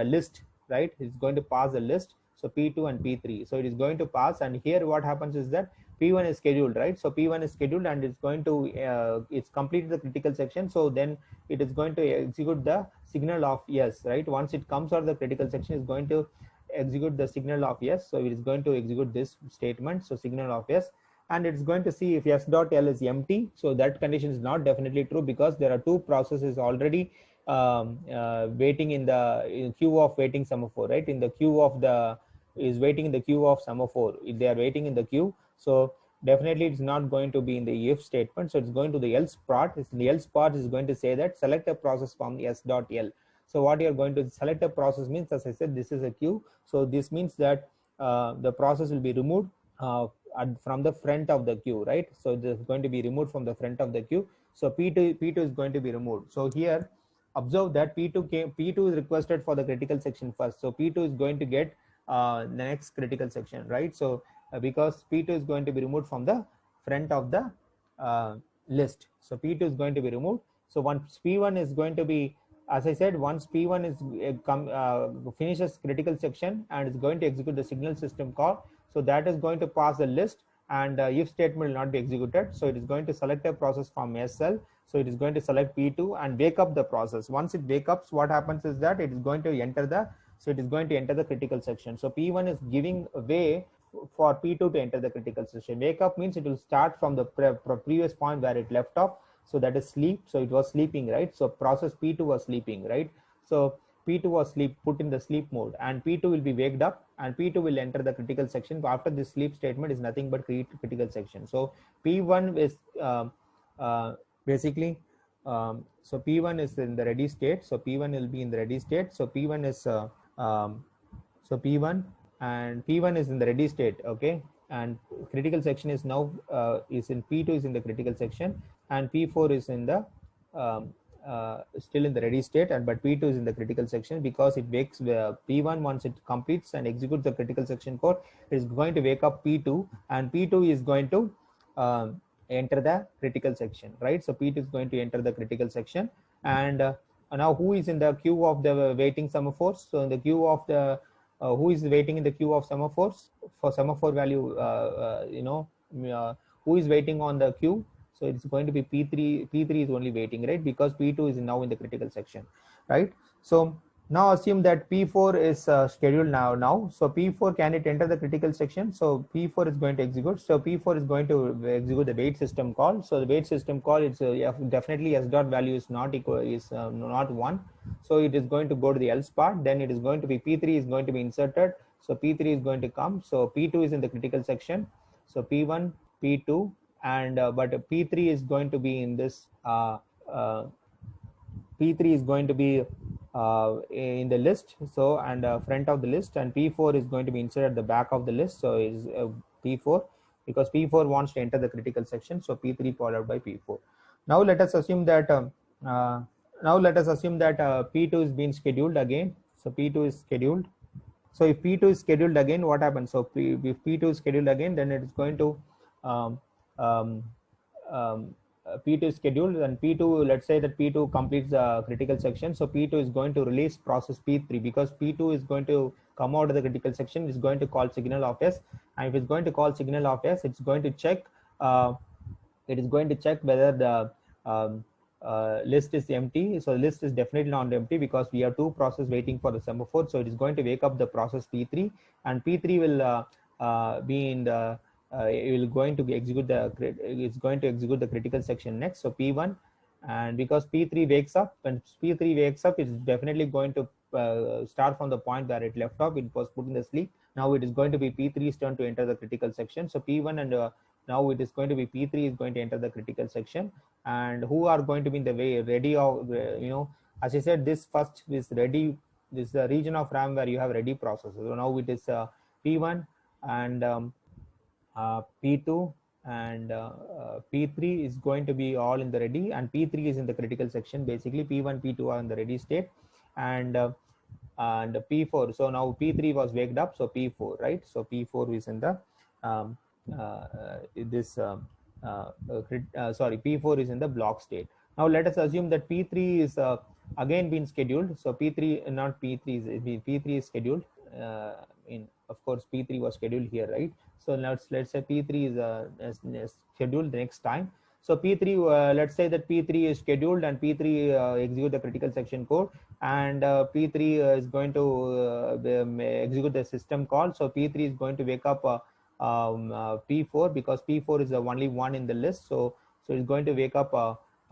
list, right? It's going to pass the list. So P2 and P3. So it is going to pass, and here what happens is that P1 is scheduled, right? So P1 is scheduled and it's going to it's completed the critical section. So then it is going to execute the signal of yes, right? Once it comes out of the critical section, it's going to execute the signal of yes. So it is going to execute this statement. So signal of yes, and it's going to see if s dot l is empty. So that condition is not definitely true because there are two processes already waiting in the queue of waiting semaphore, right? In the queue of the is waiting in the queue of semaphore. If they are waiting in the queue, so definitely it's not going to be in the if statement. So it's going to the else part. The else part is going to say that select a process from s dot l. So what you're going to select a process means, as I said, this is a queue. So this means that the process will be removed from the front of the queue, right? So this is going to be removed from the front of the queue. So P2 is going to be removed. So here observe that P2 is requested for the critical section first. So P2 is going to get the next critical section, right? So because P2 is going to be removed from the front of the list. So P2 is going to be removed. So once P1 is going to be, as I said, once P1 is finishes critical section and is going to execute the signal system call, so that is going to pass the list, and if statement will not be executed. So it is going to select a process from SL. So it is going to select P2 and wake up the process. Once it wake up, what happens is that it is going to enter the critical section. So P1 is giving way for P2 to enter the critical section. Wake up means it will start from the previous point where it left off. So that is sleep. So it was sleeping, right? So process P2 was sleeping, right? So P2 was put in the sleep mode, and P2 will be waked up, and P2 will enter the critical section. After this sleep statement is nothing but critical section. So P1 is basically so P1 is in the ready state. So P1 will be in the ready state. So P1 is so P1 and P1 is in the ready state, okay, and critical section is now is in P2 is in the critical section, and P4 is in the still in the ready state, and but P2 is in the critical section because it wakes P1 once it completes and executes the critical section code. It is going to wake up P2, and P2 is going to enter the critical section, right? So P2 is going to enter the critical section, and now who is in the queue of the waiting semaphores? So in the queue of the who is waiting in the queue of semaphores for semaphore value? Who is waiting on the queue? So it's going to be P3. P3 is only waiting, right? Because P2 is now in the critical section, right? So now assume that P4 is scheduled now. So P4, can it enter the critical section? So P4 is going to execute. So P4 is going to execute the wait system call. So the wait system call, it's definitely s dot value is not equal, is not 1. So it is going to go to the else part. Then it is going to be P3 is going to be inserted. So P3 is going to come. So P2 is in the critical section. So P1, P2, and but P3 is going to be in this P3 is going to be in the list, so and front of the list, and P4 is going to be inserted at the back of the list. So is P4, because P4 wants to enter the critical section. So P3 followed by P4. Now let us assume that P2 is being scheduled again. So P2 is scheduled. So if P2 is scheduled again, what happens? So if P2 is scheduled again, then it is going to um, um, P2 is scheduled, and P2, let's say that P2 completes the critical section. So P2 is going to release process P3, because P2 is going to come out of the critical section. It's going to call signal of S, and if it's going to call signal of S, it's going to check whether the list is empty. So the list is definitely not empty because we have two processes waiting for the semaphore. So it is going to wake up the process P3, and P3 will be in the it will going to execute the it's going to execute the critical section next. So P1 And because P3 wakes up, when P3 wakes up, it's definitely going to start from the point where it left off. It was put in the sleep. Now it is going to be P3's turn to enter the critical section. So P1 and now it is going to be P3 is going to enter the critical section. And who are going to be in the way ready of, as I said, this first is ready. This is the region of RAM where you have ready processes. So now it is P1 and P2 and P3 is going to be all in the ready, and P3 is in the critical section. Basically P1, P2 are in the ready state, and P4. So now P3 was waked up, so P4, right? So P4 is in the um, this sorry, P4 is in the block state. Now let us assume that P3 is again been scheduled. So P3, not P3 is P3 is scheduled. Of course P3 was scheduled here, right? So let's say P3 is scheduled the next time. So P3, let's say that P3 is scheduled and P3 execute the critical section code, and P3 is going to execute the system call. So P3 is going to wake up P4, because P4 is the only one in the list. So it's going to wake up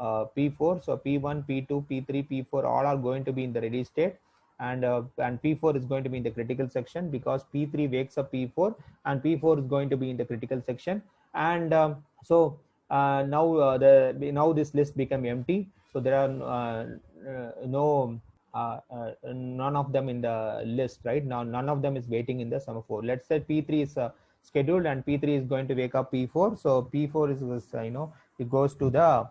P4. So P1, P2, P3, P4 all are going to be in the ready state, and P4 is going to be in the critical section, because P3 wakes up P4 and P4 is going to be in the critical section. And so now this list become empty. So there are no none of them in the list right now. None of them is waiting in the semaphore. Let's say P3 is scheduled and P3 is going to wake up P4. So P4 is it goes to the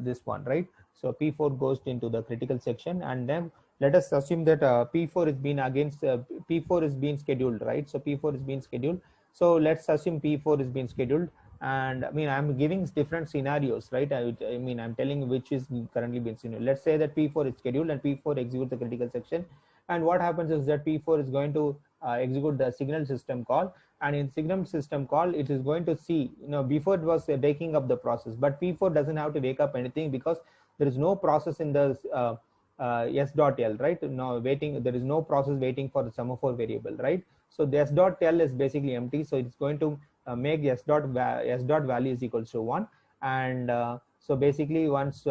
this one, right? So P4 goes into the critical section, and then let us assume that P4 is being P4 is being scheduled, right? So P4 is being scheduled. So let's assume P4 is being scheduled, and I'm giving different scenarios, right? I'm telling which is currently being scheduled. Let's say that P4 is scheduled and P4 executes the critical section, and what happens is that P4 is going to execute the signal system call, and in signal system call it is going to see, before it was waking up the process, but P4 doesn't have to wake up anything, because there is no process in the s.l, right? No waiting, there is no process waiting for the semaphore variable, right? So the s.l is basically empty, so it's going to make s dot value is equals to 1. And so basically once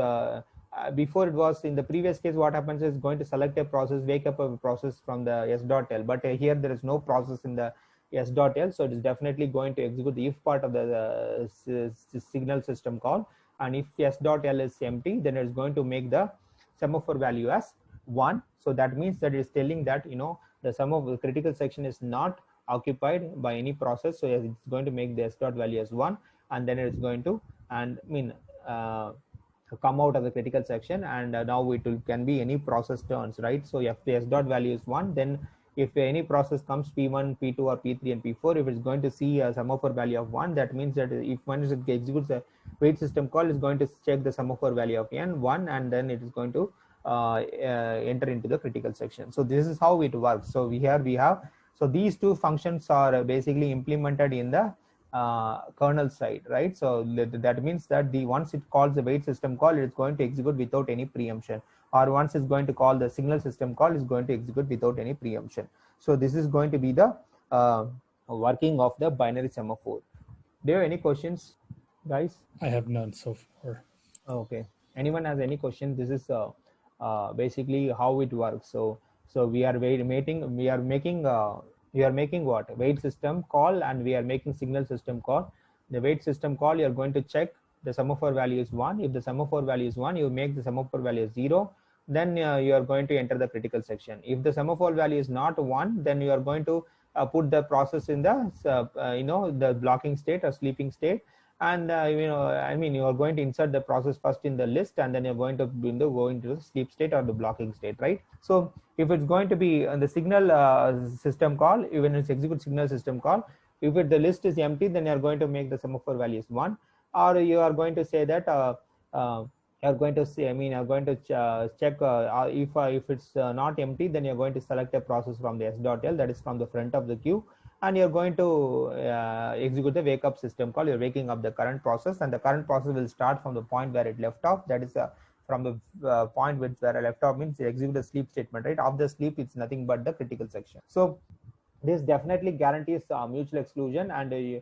before it was in the previous case, what happens is going to select a process, wake up a process from the s.l, but here there is no process in the s.l, so it is definitely going to execute the if part of the signal system call. And if s.l is empty, then it's going to make the semaphore value as 1. So that means that it's telling that the sum of the critical section is not occupied by any process, so it's going to make the s dot value as 1, and then it's going to come out of the critical section, and now it can be any process turns, right? So if the s dot value is 1, then if any process comes P1, P2 or P3 and P4, if it's going to see a semaphore value of 1, that means that if one executes a wait system call, is going to check the semaphore value of n1, and then it is going to enter into the critical section. So this is how it works. So here we have, so these two functions are basically implemented in the kernel side, right? So that means that once it calls the wait system call, it's going to execute without any preemption, or once it's going to call the signal system call, is going to execute without any preemption. So this is going to be the working of the binary semaphore. Do you have any questions, guys? I have none so far. Okay. Anyone has any question? This is basically how it works. So we are making what? Wait system call, and we are making signal system call. The wait system call, you are going to check the semaphore value is 1. If the semaphore value is 1, you make the semaphore value 0. Then you are going to enter the critical section. If the semaphore value is not 1, then you are going to put the process in the the blocking state or sleeping state. And you are going to insert the process first in the list, and then you're going to go into the sleep state or the blocking state, right? So if it's going to be the signal system call, even it's execute signal system call, if the list is empty, then you're going to make the semaphore value is 1, or you are going to say that you're going to say, you're going to check if it's not empty, then you're going to select a process from the s.l, that is from the front of the queue, and you're going to execute the wake up system call. You're waking up the current process, and the current process will start from the point where it left off. That is from the point where I left off, means you execute the sleep statement, right? After sleep, it's nothing but the critical section. So this definitely guarantees mutual exclusion, and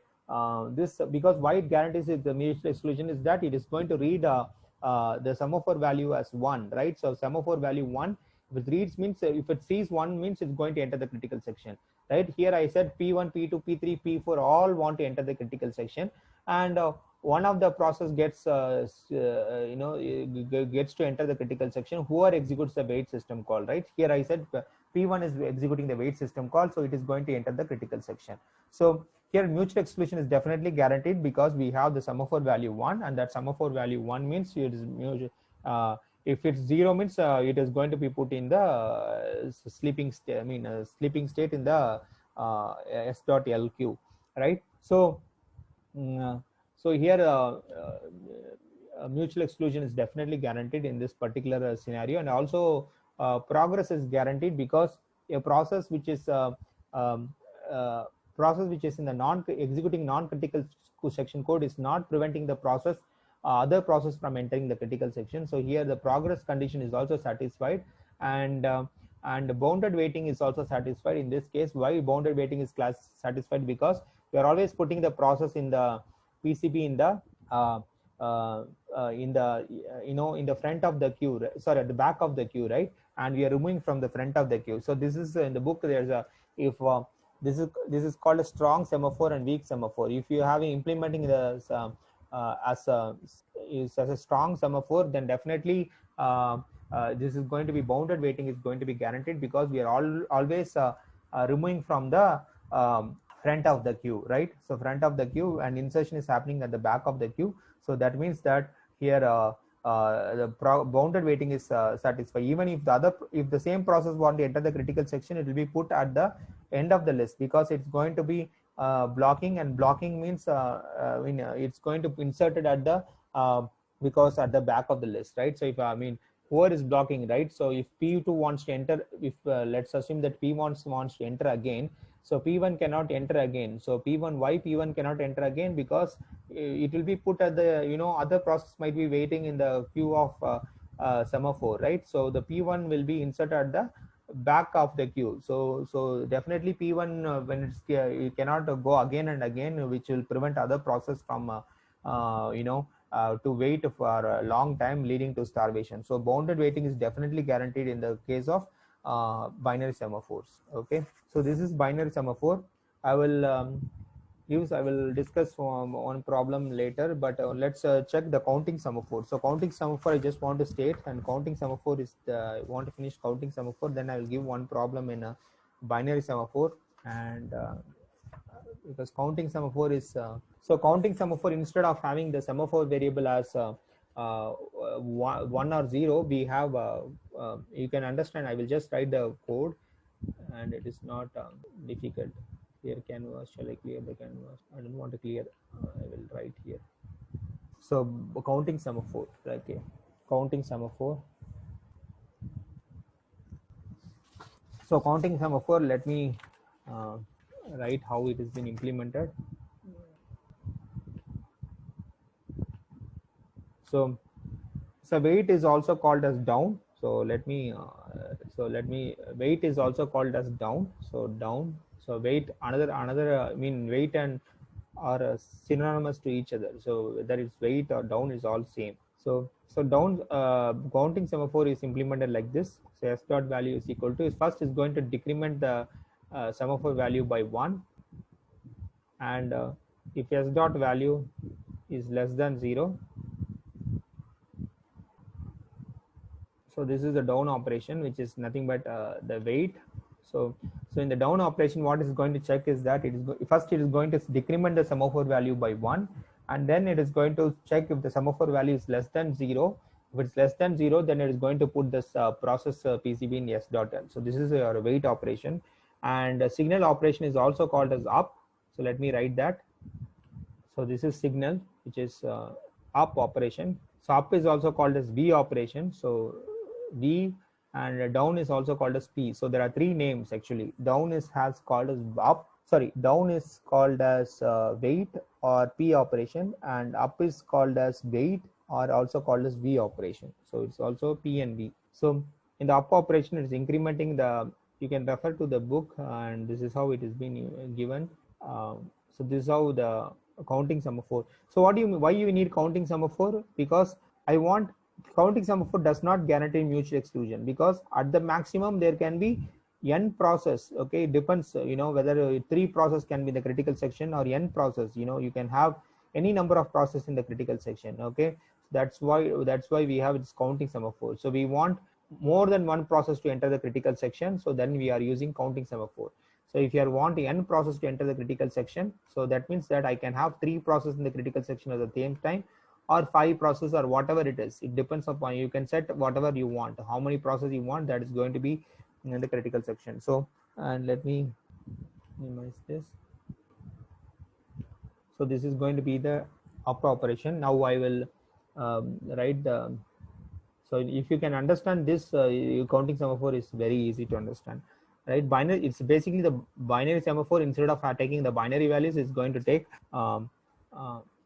this because why it guarantees it, the mutual exclusion is that it is going to read the semaphore value as 1, right? So semaphore value 1, if it reads means if it sees 1 means it's going to enter the critical section, right? Here I said P1, P2, P3, P4 all want to enter the critical section, and one of the process gets gets to enter the critical section, whoever executes the wait system call, right? Here I said P1 is executing the wait system call, so it is going to enter the critical section. So here mutual exclusion is definitely guaranteed because we have the semaphore value 1, and that semaphore value 1 means it is mutual. If it's 0 means it is going to be put in the sleeping state, sleeping state in the s.lq, right? So so here mutual exclusion is definitely guaranteed in this particular scenario, and also progress is guaranteed because a process which is um, uh, process which is in the executing non-critical section code is not preventing the process other process from entering the critical section. So here the progress condition is also satisfied, and bounded waiting is also satisfied. In this case, why bounded waiting is satisfied? Because we are always putting the process in the PCB in the uh, in the in the front of the queue, sorry, at the back of the queue, right? And we are removing from the front of the queue. So this is in the book. There's a if this is called a strong semaphore and weak semaphore. If you have implementing the as a strong semaphore, then definitely this is going to be bounded waiting is going to be guaranteed because we are always removing from the front of the queue, right? So front of the queue, and insertion is happening at the back of the queue. So that means that here the bounded waiting is satisfied. Even if the same process want to enter the critical section, it will be put at the end of the list because it's going to be blocking, and blocking means it's going to be inserted at the because at the back of the list, right? So if whoever is blocking, right? So if P2 wants to enter, if let's assume that P1 wants to enter again, so P1 cannot enter again. So P1, why P1 cannot enter again? Because it will be put at the other process might be waiting in the queue of semaphore, right? So the P1 will be inserted at the back of the queue. So definitely P1 when it's you cannot go again and again, which will prevent other process from to wait for a long time, leading to starvation. So bounded waiting is definitely guaranteed in the case of binary semaphores. Okay, so this is binary semaphore. I will discuss one problem later, but let's check the counting semaphore. So counting semaphore, I just want to state, and counting semaphore is I want to finish counting semaphore, then I will give one problem in a binary semaphore. And because counting semaphore is so counting semaphore, instead of having the semaphore variable as 1 or 0, we have you can understand, I will just write the code, and it is not difficult. Here canvas, shall I clear the canvas? I don't want to clear, I will write here. So counting semaphore, okay, counting semaphore. So counting semaphore, let me write how it has been implemented. So wait is also called as down. So let me wait is also called as down. So down. So wait, another wait and are synonymous to each other. So whether it's wait or down is all same. So down counting semaphore is implemented like this. So s dot value is equal to, first is going to decrement the semaphore value by 1, and if s dot value is less than 0, so this is the down operation, which is nothing but the wait. So in the down operation, what is going to check is that it is first it is going to decrement the semaphore value by 1, and then it is going to check if the semaphore value is less than 0. If it's less than 0, then it is going to put this process PCB in s dot l. So this is your wait operation, and signal operation is also called as up. So let me write that. So this is signal, which is up operation. So up is also called as V operation. So V, and down is also called as P. So there are three names actually. Down is called as up. Sorry, down is called as wait or P operation, and up is called as wait or also called as V operation. So it's also P and V. So in the up operation, it's incrementing the. You can refer to the book, and this is how it has been given. So this is how the counting semaphore. So what do you mean, why you need counting semaphore? Because I want counting semaphore does not guarantee mutual exclusion, because at the maximum there can be n process. Okay, it depends, whether three process can be the critical section or n process. You can have any number of process in the critical section. Okay, that's why we have this counting semaphore. So we want more than one process to enter the critical section, so then we are using counting semaphore. So if you are wanting n process to enter the critical section, so that means that I can have three processes in the critical section at the same time, or five processes, or whatever it is. It depends upon, you can set whatever you want, how many processes you want that is going to be in the critical section. So, and let me minimize this. So this is going to be the up operation. Now I will write the, so if you can understand this, counting semaphore is very easy to understand, right? Binary, it's basically the binary semaphore. Instead of taking the binary values, it's going to take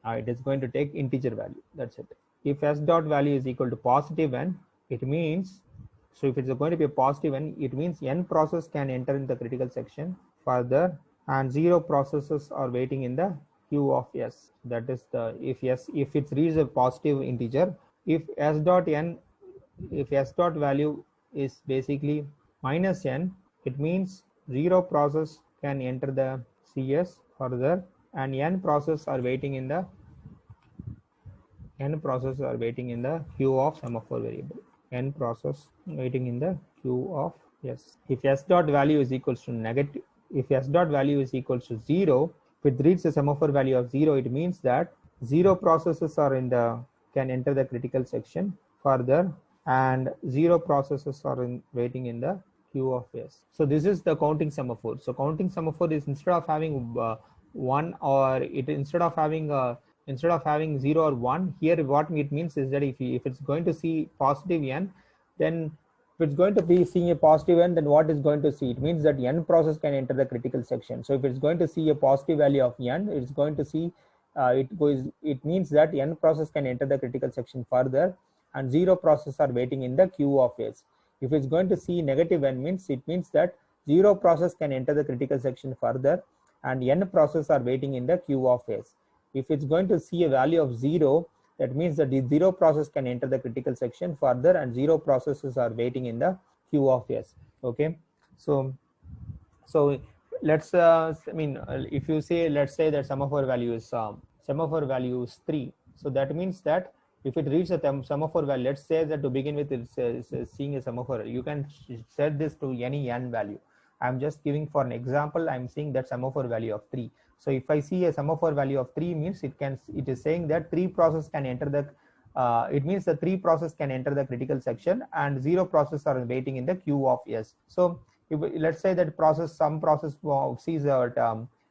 it is going to take integer value. That's it. If s dot value is equal to positive n, it means, so if it's going to be a positive n, it means n process can enter in the critical section further, and zero processes are waiting in the queue of s. That is the, if it reads a positive integer, if s dot n, if s dot value is basically minus n, it means zero process can enter the cs further, and n process are waiting in the queue of semaphore variable. N process waiting in the queue of s. If s dot value is equals to negative, if s dot value is equals to 0, if it reads a semaphore value of 0, it means that zero processes are in the, can enter the critical section further, and zero processes are waiting in the queue of s. So this is the counting semaphore. So counting semaphore is, instead of having one, or it, instead of having 0 or 1, here what it means is that if it's going to see positive n, then if it's going to be seeing a positive n, then what is going to see? It means that n process can enter the critical section. So if it's going to see a positive value of n, it's going to see it means that n process can enter the critical section further, and zero process are waiting in the queue of s. If it's going to see negative n, means it means that zero process can enter the critical section further, and n process are waiting in the queue of s. If it's going to see a value of 0, that means that the zero process can enter the critical section further, and zero processes are waiting in the queue of s. Okay, so let's if you say, let's say that semaphore value is 3, so that means that if it reads a semaphore value, let's say that to begin with it's seeing a semaphore, you can set this to any n value. I'm just giving for an example, I'm seeing that semaphore value of 3. So if I see a semaphore value of 3, means it is saying that 3 process can enter the it means the 3 process can enter the critical section, and 0 process are waiting in the queue of s. So if, let's say that some process sees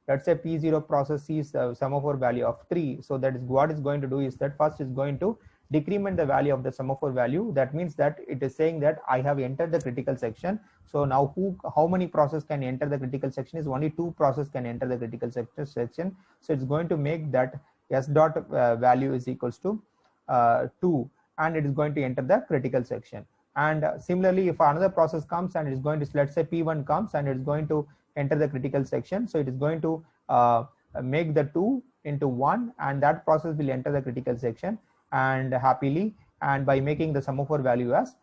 let's say P0 process sees a semaphore value of 3. So that is what is going to do is that first is going to decrement the value of the semaphore value. That means that it is saying that I have entered the critical section. So now how many process can enter the critical section is only 2 process can enter the critical section. So it's going to make that s dot value is equals to 2, and it is going to enter the critical section. And similarly, if another process comes and it is going to, let's say P1 comes and it is going to enter the critical section, so it is going to make the 2 into 1, and that process will enter the critical section and happily, and by making the semaphore value as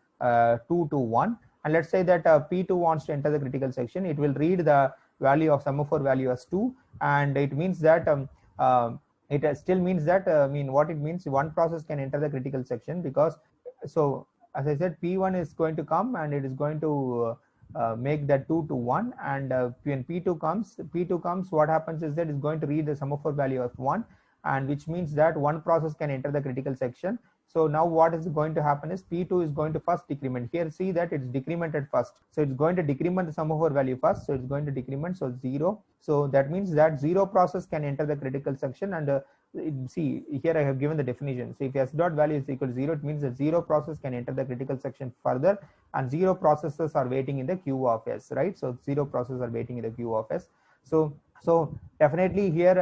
2 to 1. And let's say that P2 wants to enter the critical section, it will read the value of semaphore value as 2, and it means that it still means that what it means, one process can enter the critical section, because so as I said, P1 is going to come and it is going to make that 2 to 1, and when P2 comes, what happens is that it's going to read the semaphore value of 1, and which means that one process can enter the critical section. So now what is going to happen is P2 is going to first decrement. Here see that it's decremented first. So it's going to decrement the semaphore value first. So it's going to decrement, so 0. So that means that 0 process can enter the critical section, and see here I have given the definition. So if s dot value is equal to 0, it means that 0 process can enter the critical section further, and 0 processes are waiting in the queue of s, right? So 0 processes are waiting in the queue of s. So definitely here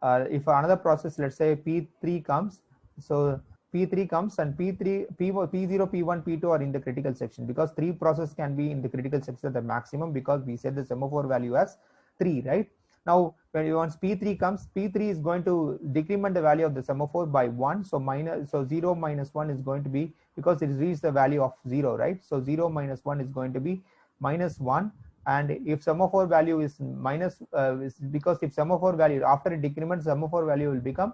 if another process, let's say P3 comes, so P3 comes and P0, P1, P2 are in the critical section, because 3 process can be in the critical section at the maximum, because we set the semaphore value as 3, right? Now when once P3 comes, P3 is going to decrement the value of the semaphore by 1. So 0 minus 1 is going to be, because it reached the value of 0, right? So 0 minus 1 is going to be minus 1. And if semaphore value is minus, because if semaphore value after it decrements, semaphore value will become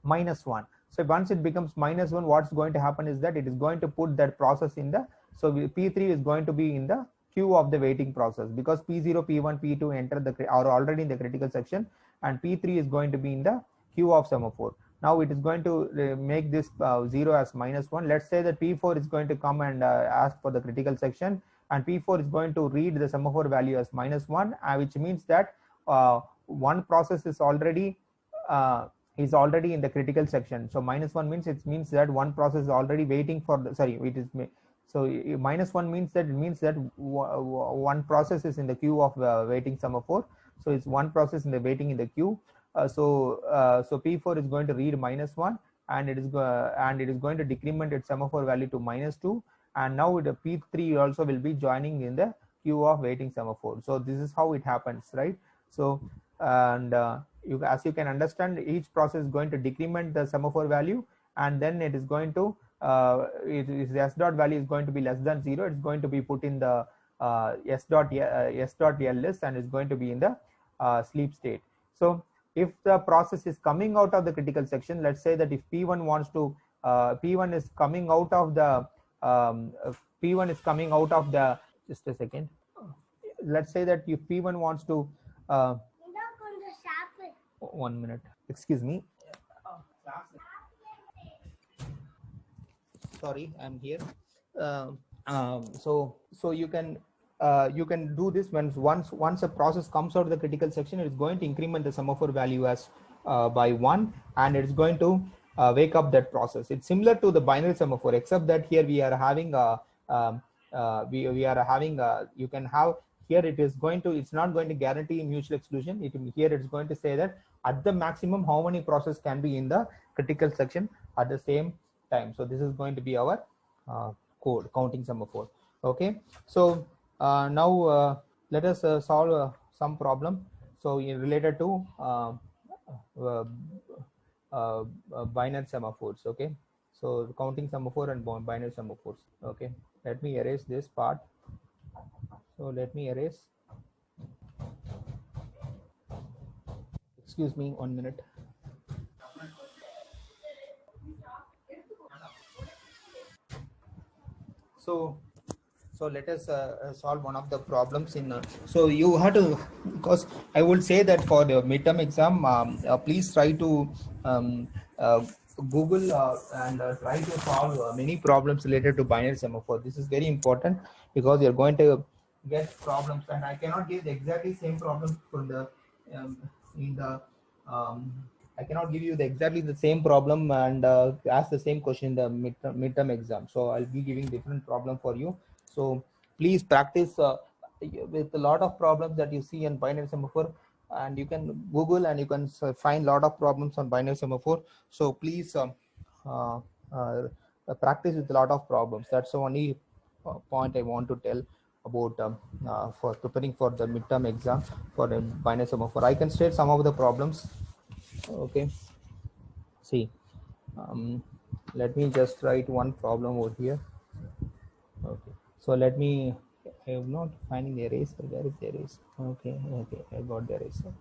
minus 1. So once it becomes minus 1, what's going to happen is that it is going to put that process in the, so P3 is going to be in the queue of the waiting process, because P0, P1, P2 enter the are already in the critical section, and P3 is going to be in the queue of semaphore. Now it is going to make this 0 as minus 1. Let's say that P4 is going to come and ask for the critical section, and P4 is going to read the semaphore value as minus 1, which means that one process is already in the critical section. So minus 1 means, it means that one process is already waiting for the, sorry, it is, so minus 1 means that, it means that one process is in the queue of waiting semaphore. So it's one process in the waiting in the queue. So P4 is going to read minus 1, and it is going to decrement its semaphore value to minus 2, and now the P3 also will be joining in the queue of waiting semaphore. So this is how it happens, right? So and as you can understand, each process is going to decrement the semaphore value, and then it is going to s dot value is going to be less than 0. It's going to be put in the s dot ls, and is going to be in the sleep state. So if the process is coming out of the critical section, let's say that if P1 wants to P1 is coming out of the P1 is coming out of the, just a second, let's say that if P1 wants to 1 minute, excuse me, sorry, I'm here. So you can do this when once a process comes out of the critical section, it's going to increment the semaphore value as by 1, and it's going to wake up that process. It's similar to the binary semaphore, except that here we are having we are having you can have here, it is going to, it's not going to guarantee mutual exclusion. Here it's going to say that at the maximum how many process can be in the critical section at the same time. So this is going to be our code counting semaphore. Okay, so now let us solve some problem. So related to binary semaphores. Okay, so counting semaphore and binary semaphores. Okay, let me erase this part. So let me erase, excuse me, 1 minute. So let us solve one of the problems in so you have to, because I would say that for the midterm exam, please try to Google and try to solve many problems related to binary semaphore. This is very important, because you're going to get problems, and I cannot give the exactly same problem from the in the I cannot give you exactly the same problem and ask the same question in the midterm exam. So I'll be giving different problem for you. So please practice with a lot of problems that you see in binary semaphore, and you can Google and you can find a lot of problems on binary semaphore. So please uh, practice with a lot of problems. That's the only point I want to tell about for preparing for the midterm exam for the binary semaphore. I can state some of the problems. Okay, see, let me just write one problem over here. Okay, so let me, I am not finding the eraser. Where is the eraser? Okay, I got the eraser.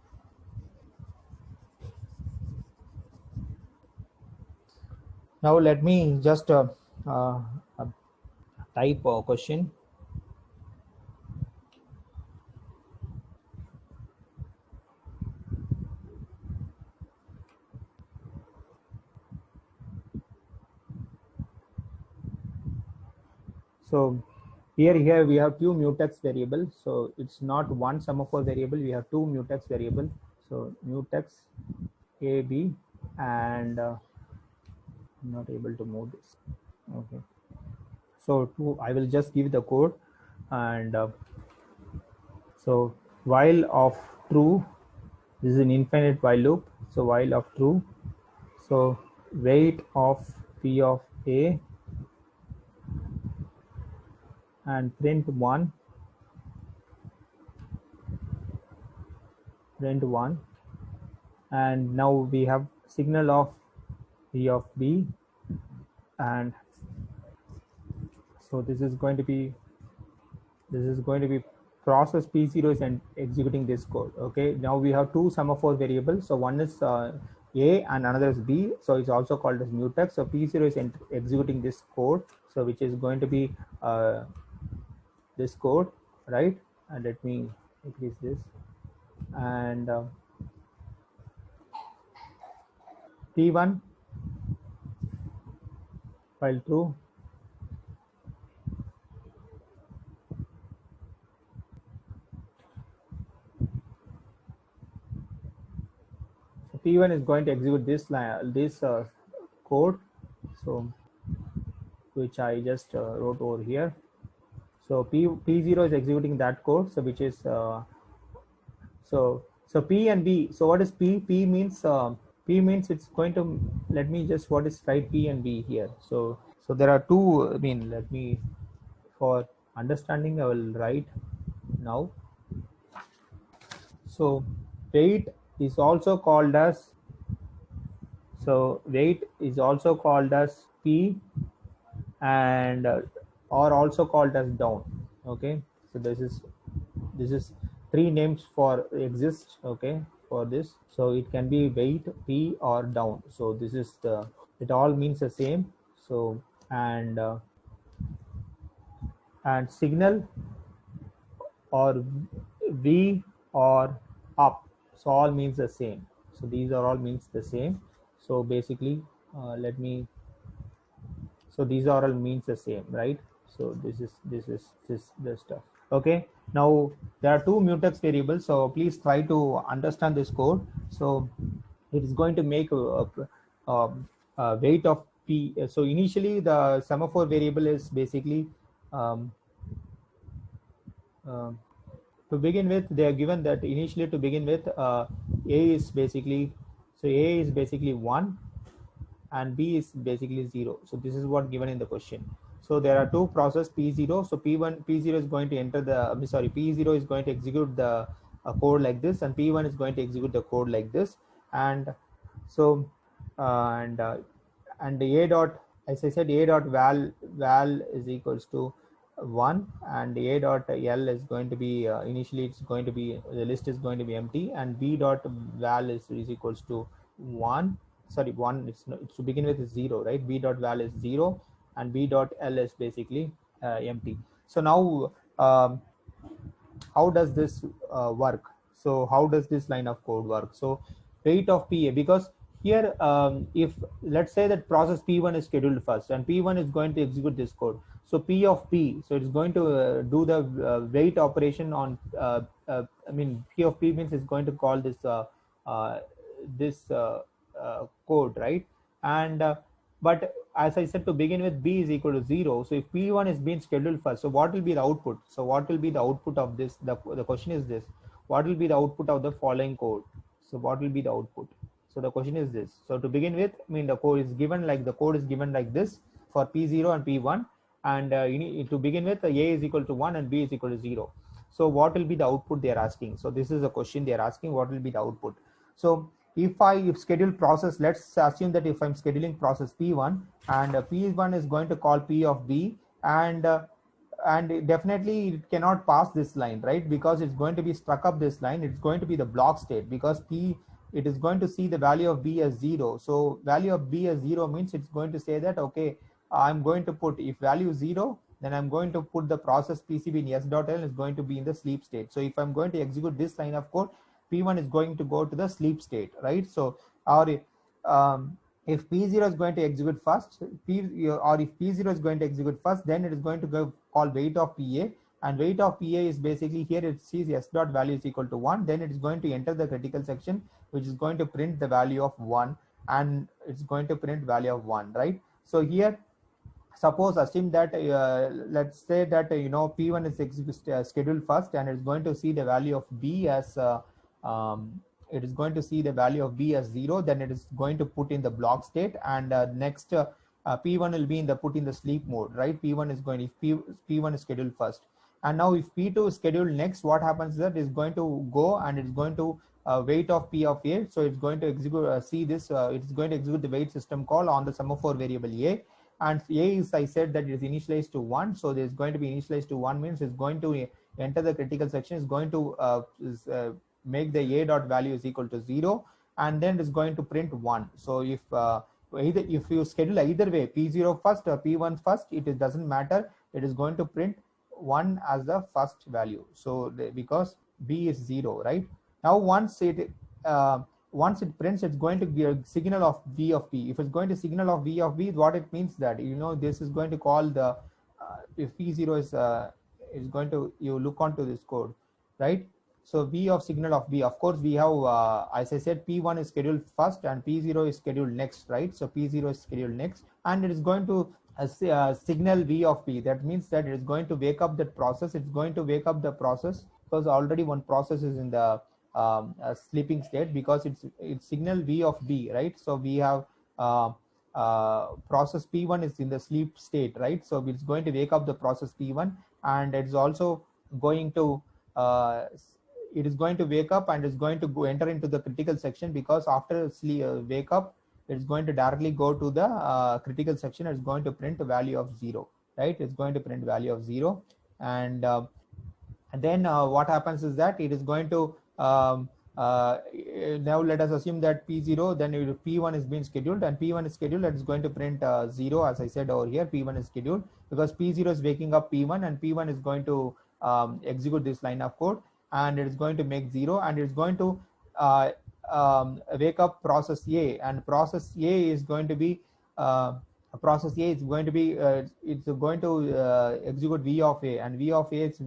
Now let me just type a question. So here we have two mutex variable. So it's not one semaphore variable. We have two mutex variable. So mutex A, B, and I'm not able to move this. Okay. So I will just give the code, and so while of true, this is an infinite while loop. So while of true, so weight of P of A and print 1, print 1, and now we have signal of P of B, and so this is going to be process P0 is executing this code. Okay, now we have two semaphore variables. So one is A and another is B. So it's also called as mutex. So P0 is executing this code. So which is going to be this code, right? And let me increase this. And P1 file true. So P1 is going to execute this line, this code. So which I just wrote over here. So P0 is executing that code. So which is so P and B. So what is P? P means it's going to, let me just what is write P and B here. So there are two, I mean, let me, for understanding I will write now. So weight is also called as, so weight is also called as P, and or also called as down. Okay, so this is three names for exist, okay, for this. So it can be weight, P, or down. So this is the, it all means the same. So and signal or V or up, so all means the same. So these are all means the same. So basically let me, so these are all means the same, right? So this the stuff. Okay, now there are two mutex variables, so please try to understand this code. So it is going to make a weight of P. So initially the semaphore variable is basically um, um, to begin with, they are given that initially to begin with A is basically, so A is basically 1 and B is basically 0. So this is what given in the question. So there are two process P0. So P0 is going to enter the, P0 is going to execute the code like this, and P1 is going to execute the code like this. And so and A dot, as I said, A dot val is equals to 1, and A dot L is going to be initially it's going to be, the list is going to be empty, and B dot val is equals to 1. Sorry, 1, it's to begin with is 0, right? B dot val is 0, and B dot L is basically empty. So now how does this work? So how does this line of code work? So weight of PA, because here if let's say that process P1 is scheduled first and P1 is going to execute this code, so P of P, so it's going to do the weight operation on I mean, P of P means it's going to call this uh, this code, right? And but as I said, to begin with, B is equal to 0. So if P1 is being scheduled first, so what will be the output? So what will be the output of this? The question is this: what will be the output of the following code? So what will be the output? So the question is this. So to begin with, I mean, the code is given like, the code is given like this for P0 and P1, and you need to begin with, A is equal to 1 and B is equal to 0. So what will be the output they are asking? So this is a question they are asking, what will be the output? So if I schedule process, let's assume that if I'm scheduling process P1, and P1 is going to call P of B, and definitely it cannot pass this line, right? Because it's going to be struck up this line, it's going to be the block state, because P, it is going to see the value of B as 0. So value of B as 0 means it's going to say that, okay, I'm going to put, if value is 0, then I'm going to put the process PCB in S.L is going to be in the sleep state. So if I'm going to execute this line of code, P1 is going to go to the sleep state, right? So, or if P0 is going to execute first, or if P0 is going to execute first, then it is going to go call weight of PA, and weight of PA is basically, here it sees S dot value is equal to 1, then it is going to enter the critical section, which is going to print the value of 1, and it's going to print value of 1, right? So here, suppose assume that let's say that P1 is scheduled first, and it's going to see the value of B as it is going to see the value of B as 0, then it is going to put in the block state, and next P1 will be in the put in the sleep mode, right? P1 is going, if P1 is scheduled first, and now if P2 is scheduled next, what happens is that it's going to go and it's going to weight of P of A. So it's going to execute, see this, it's going to execute the weight system call on the semaphore variable A. And A is, I said that it is initialized to 1. So there's going to be initialized to 1 means it's going to enter the critical section, is going to make the A dot value is equal to 0, and then it's going to print 1. So if if you schedule either way, P0 first or P1 first, it doesn't matter. It is going to print 1 as the first value. So because B is 0, right? Now once it prints, it's going to give a signal of V of B. If it's going to signal of V of B, what it means that, this is going to call the if P0 is going to, you look onto this code, right? So V of signal of B, of course we have, as I said, P1 is scheduled first and P0 is scheduled next, right? So P0 is scheduled next, and it is going to signal V of B. That means that it is going to wake up that process. It's going to wake up the process because already one process is in the sleeping state, because it's signal V of B, right? So we have process P1 is in the sleep state, right? So it's going to wake up the process P1, and it's also going to it is going to wake up and is going to go enter into the critical section, because after wake up, it's going to directly go to the critical section. It's going to print a value of 0, right? It's going to print value of 0, and then what happens is that it is going to now let us assume that P0, then P1 is being scheduled, and P1 is scheduled, and it's going to print 0. As I said over here, P1 is scheduled because P0 is waking up P1, and P1 is going to execute this line of code, and it is going to make 0, and it's going to wake up process A, and process A is going to be it's going to execute V of A, and V of A is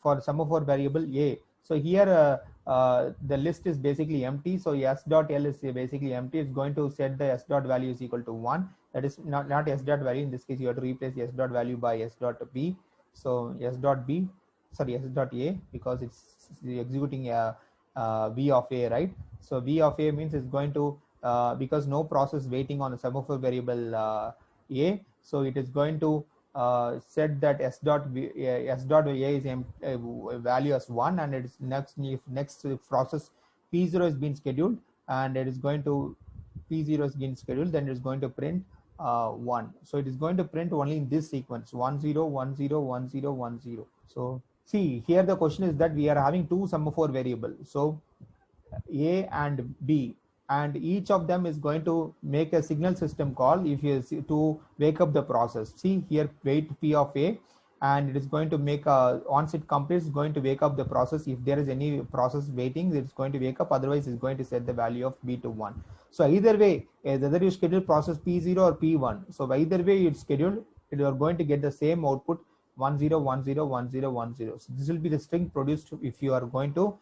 for semaphore variable A. So here the list is basically empty, so s dot l is basically empty. It's going to set the s dot value is equal to 1. That is not s dot value. In this case, you have to replace s dot value by s dot b. So s dot a, because it's executing a V of A, right? So V of A means it's going to because no process waiting on a semaphore variable A, so it is going to set that s dot a is value as 1, and it's next process P0 is being scheduled, and it is going to P0 is being scheduled, then it's going to print 1. So it is going to print only in this sequence 1 0 1 0 1 0 1 0. So see here the question is that we are having two semaphore variables, so A and B, and each of them is going to make a signal system call if you see, to wake up the process. See here, wait P of A, and it is going to make once it completes, it's going to wake up the process. If there is any process waiting, it's going to wake up, otherwise it's going to set the value of B to 1. So either way, whether you schedule process P0 or P1, so either way it's scheduled, you are going to get the same output 1 0 1 0 1 0 1 0. So this will be the string produced if you are going to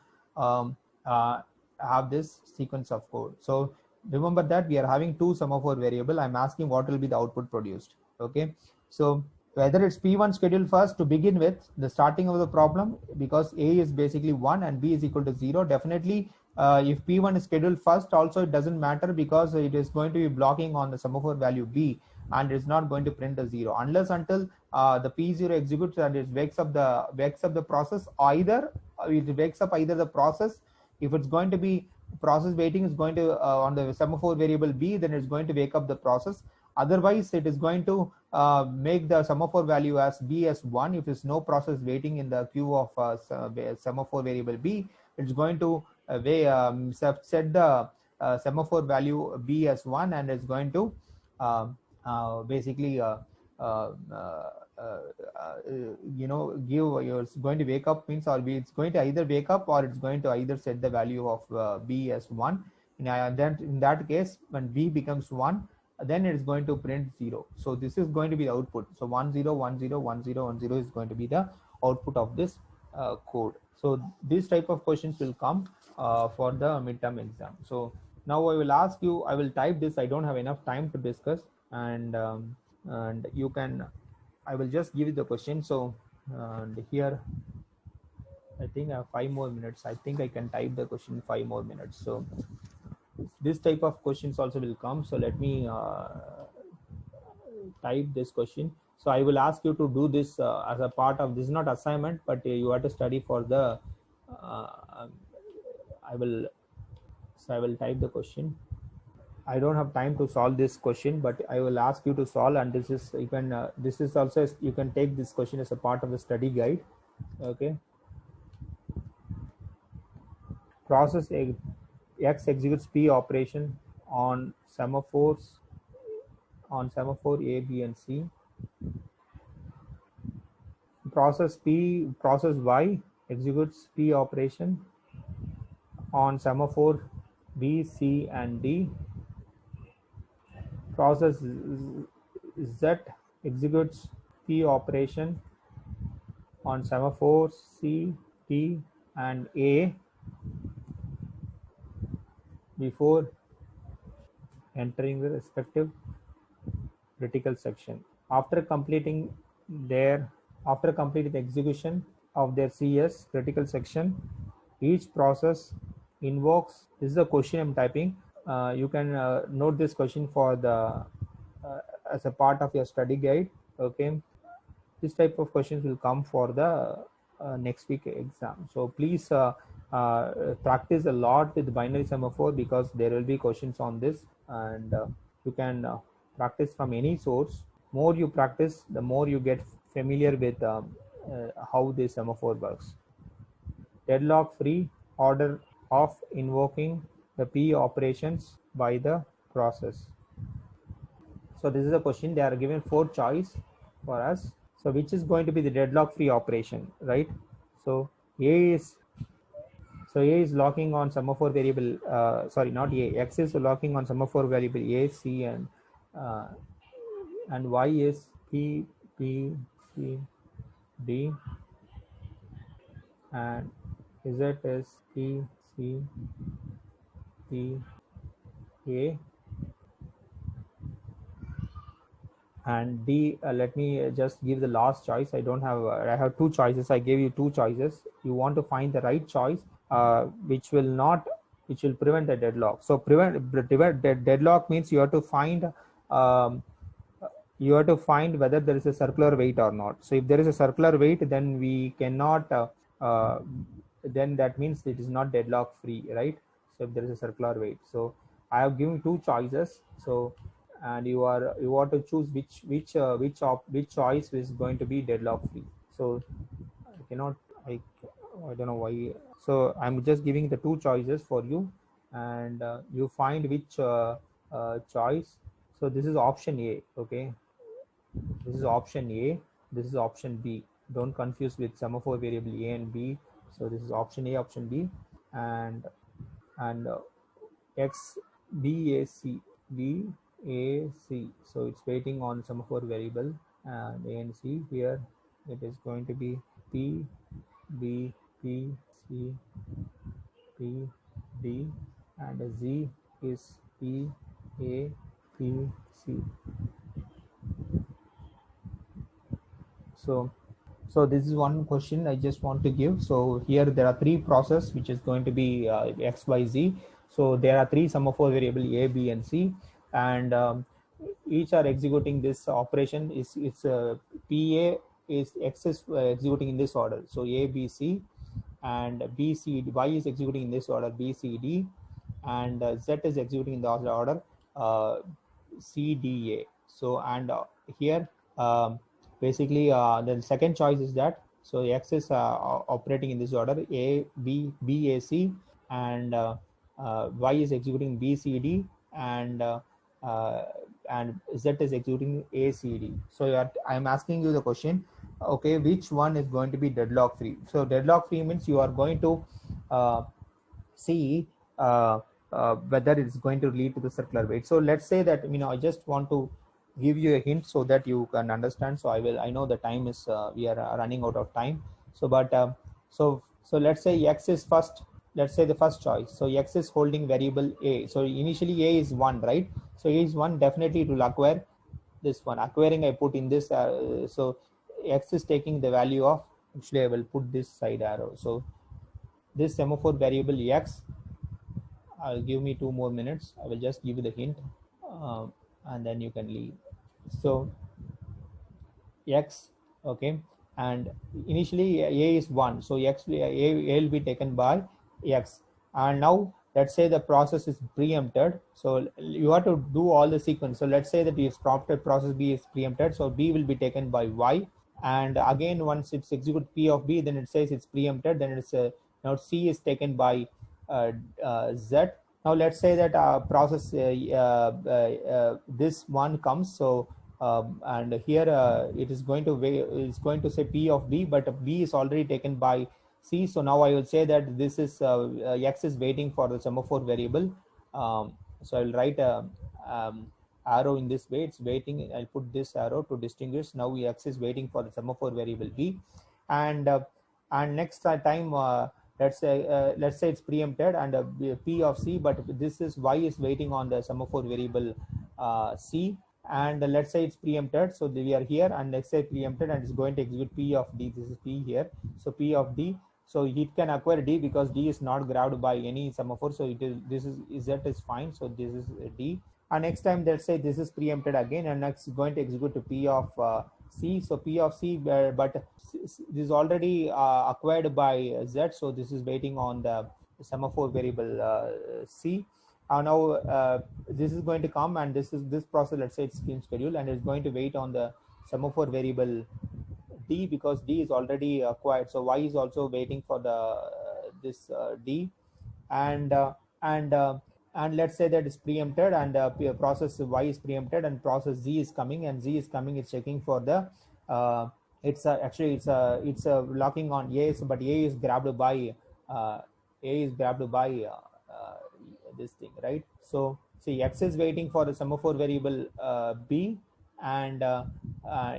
have this sequence of code. So remember that we are having two semaphore variable. I'm asking what will be the output produced. Okay, so whether it's P1 scheduled first to begin with, the starting of the problem, because A is basically 1 and B is equal to 0, definitely if P1 is scheduled first also, it doesn't matter, because it is going to be blocking on the semaphore value B, and it's not going to print a 0 unless until the P0 executes and it wakes up the process. Either it wakes up either the process, if it's going to be process waiting is going to on the semaphore variable B, then it's going to wake up the process. Otherwise it is going to make the semaphore value as B as 1. If there's no process waiting in the queue of semaphore variable B, it's going to set the semaphore value B as 1, and it's going to basically you're going to wake up means, or it's going to either wake up or it's going to either set the value of B as 1. Then in that case, when B becomes 1, then it is going to print 0. So this is going to be the output. So 1 0 1 0 1 0 1 0 is going to be the output of this code. So this type of questions will come for the midterm exam. So now I will ask you, I will type this. I don't have enough time to discuss, and you can, I will just give you the question. So and here I think I have 5 more minutes. I think I can type the question in 5 more minutes. So this type of questions also will come. So let me type this question. So I will ask you to do this as a part of, this is not assignment, but you have to study for the I I will type the question. I don't have time to solve this question, but I will ask you to solve, and this is you can this is also, you can take this question as a part of the study guide. Okay. Process X executes P operation on semaphores on semaphore A, B, and C. Process Y executes P operation on semaphore B, C, and D. Process Z executes P operation on semaphore C, D, and A before entering the respective critical section. After completing the execution of their CS critical section, each process invokes. This is a question I'm typing. You can note this question for the as a part of your study guide. Okay, this type of questions will come for the next week exam. So please practice a lot with binary semaphore, because there will be questions on this, and you can practice from any source. More you practice, the more you get familiar with how the semaphore works. Deadlock free order of invoking the P operations by the process. So this is a question. They are given 4 choice for us. So which is going to be the deadlock free operation, right? So A is locking on semaphore variable, sorry, not A, X is locking on semaphore variable A, C, and Y is P, P, C, D, and Z is P, C, P, A, and D. Let me just give the last choice. I don't have I have 2 choices. I gave you 2 choices. You want to find the right choice, which will prevent a deadlock. So prevent deadlock means you have to find um, whether there is a circular weight or not. So if there is a circular weight, then we cannot uh, then that means it is not deadlock free, right? So if there is a circular weight, so I have given 2 choices. So, and you want to choose which choice is going to be deadlock free. So I cannot, I don't know why. So I'm just giving the 2 choices for you, and you find which choice. So this is option A. Okay, this is option A. This is option B. Don't confuse with semaphore variable A and B. So this is option A, option B, and X B A C B A C. So it's waiting on semaphore variable, and A and C. Here it is going to be P B P C P D, and Z is P A P C. So this is one question I just want to give. So here there are 3 process which is going to be X, Y, Z. So there are 3 semaphore variable A, B, and C, and each are executing this operation. It's PA is X is executing in this order. So A, B, C, and B, C, Y is executing in this order, B, C, D, and Z is executing in the order uh, C, D, A. So and here basically the second choice is that, so X is operating in this order, A, B, B, A, C, and Y is executing B, C, D, and uh, Z is executing A, C, D. So I'm asking you the question, okay, which one is going to be deadlock free? So deadlock free means you are going to uh, see whether it's going to lead to the circular weight. So let's say that, I just want to give you a hint so that you can understand. So I know the time is we are running out of time. So but so let's say X is first. Let's say the first choice. So X is holding variable A. So initially A is 1, right? So A is 1, definitely it will acquire this one. Acquiring, I put in this. So X is taking the value of, actually I will put this side arrow. So this semaphore variable X, I'll give me 2 more minutes. I will just give you the hint, and then you can leave. So X, okay, and initially A is 1, so A will be taken by X, And now let's say the process is preempted, so you have to do all the sequence. So let's say that is prompted process B is preempted, so B will be taken by Y, and again once it's execute P of B, then it says it's preempted, then it's now C is taken by Z. Now let's say that process this one comes, so and here it is going to is going to say P of B, but B is already taken by C. So now I will say that this is X is waiting for the semaphore variable. So I will write a arrow in this way. It's waiting. I'll put this arrow to distinguish. Now X is waiting for the semaphore variable B, and next time let's say it's preempted and P of C, but this is Y is waiting on the semaphore variable C, and let's say it's preempted, so we are here, and let's say preempted and it's going to execute P of D. This is P here, so P of D, so it can acquire D because D is not grabbed by any semaphore, so it is this is Z is fine, so this is D. And next time let's say this is preempted again, and next is going to execute to P of C, so P of C, but this is already acquired by Z, so this is waiting on the semaphore variable C. Now this is going to come, and this process, let's say it's scheme schedule, and it's going to wait on the semaphore variable D because D is already acquired, so Y is also waiting for the this D, and uh, and uh, and let's say that it's preempted, and process Y is preempted, and process Z is coming, and Z is coming, it's checking for the it's actually it's locking on A, but A is grabbed by uh, A is grabbed by this thing, right? So see, X is waiting for the semaphore variable B, and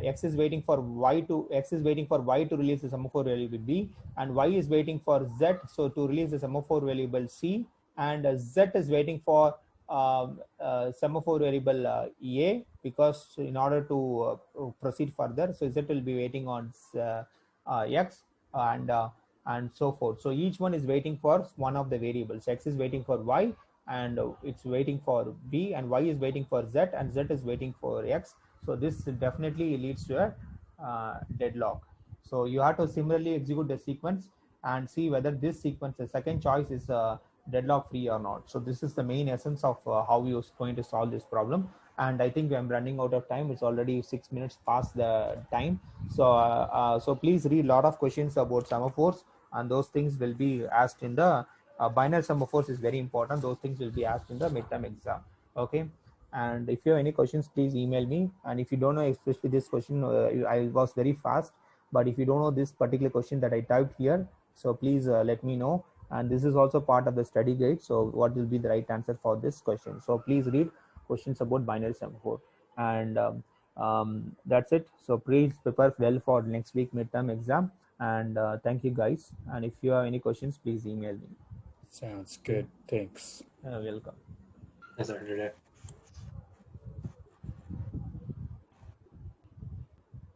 X is waiting for Y to release the semaphore variable B, and Y is waiting for Z, so to release the semaphore variable C, and Z is waiting for semaphore variable A, because in order to proceed further, so Z will be waiting on X, and and so forth. So each one is waiting for one of the variables. X is waiting for Y, and it's waiting for B, and Y is waiting for Z, and Z is waiting for X. So this definitely leads to a deadlock. So you have to similarly execute the sequence and see whether this sequence, the second choice, is deadlock free or not. So this is the main essence of how we are going to solve this problem. And I think I'm running out of time. It's already 6 minutes past the time. So so please read a lot of questions about semaphores, and those things will be asked in the binary semaphores is very important. Those things will be asked in the midterm exam. Okay. And if you have any questions, please email me. And if you don't know, especially this question, I was very fast, but if you don't know this particular question that I typed here, so please let me know. And this is also part of the study guide, so what will be the right answer for this question. So please read questions about binary semaphore. And that's it. So please prepare well for next week midterm exam. And thank you guys, and if you have any questions, please email me. Sounds good. Thanks. Welcome. Yes, sir.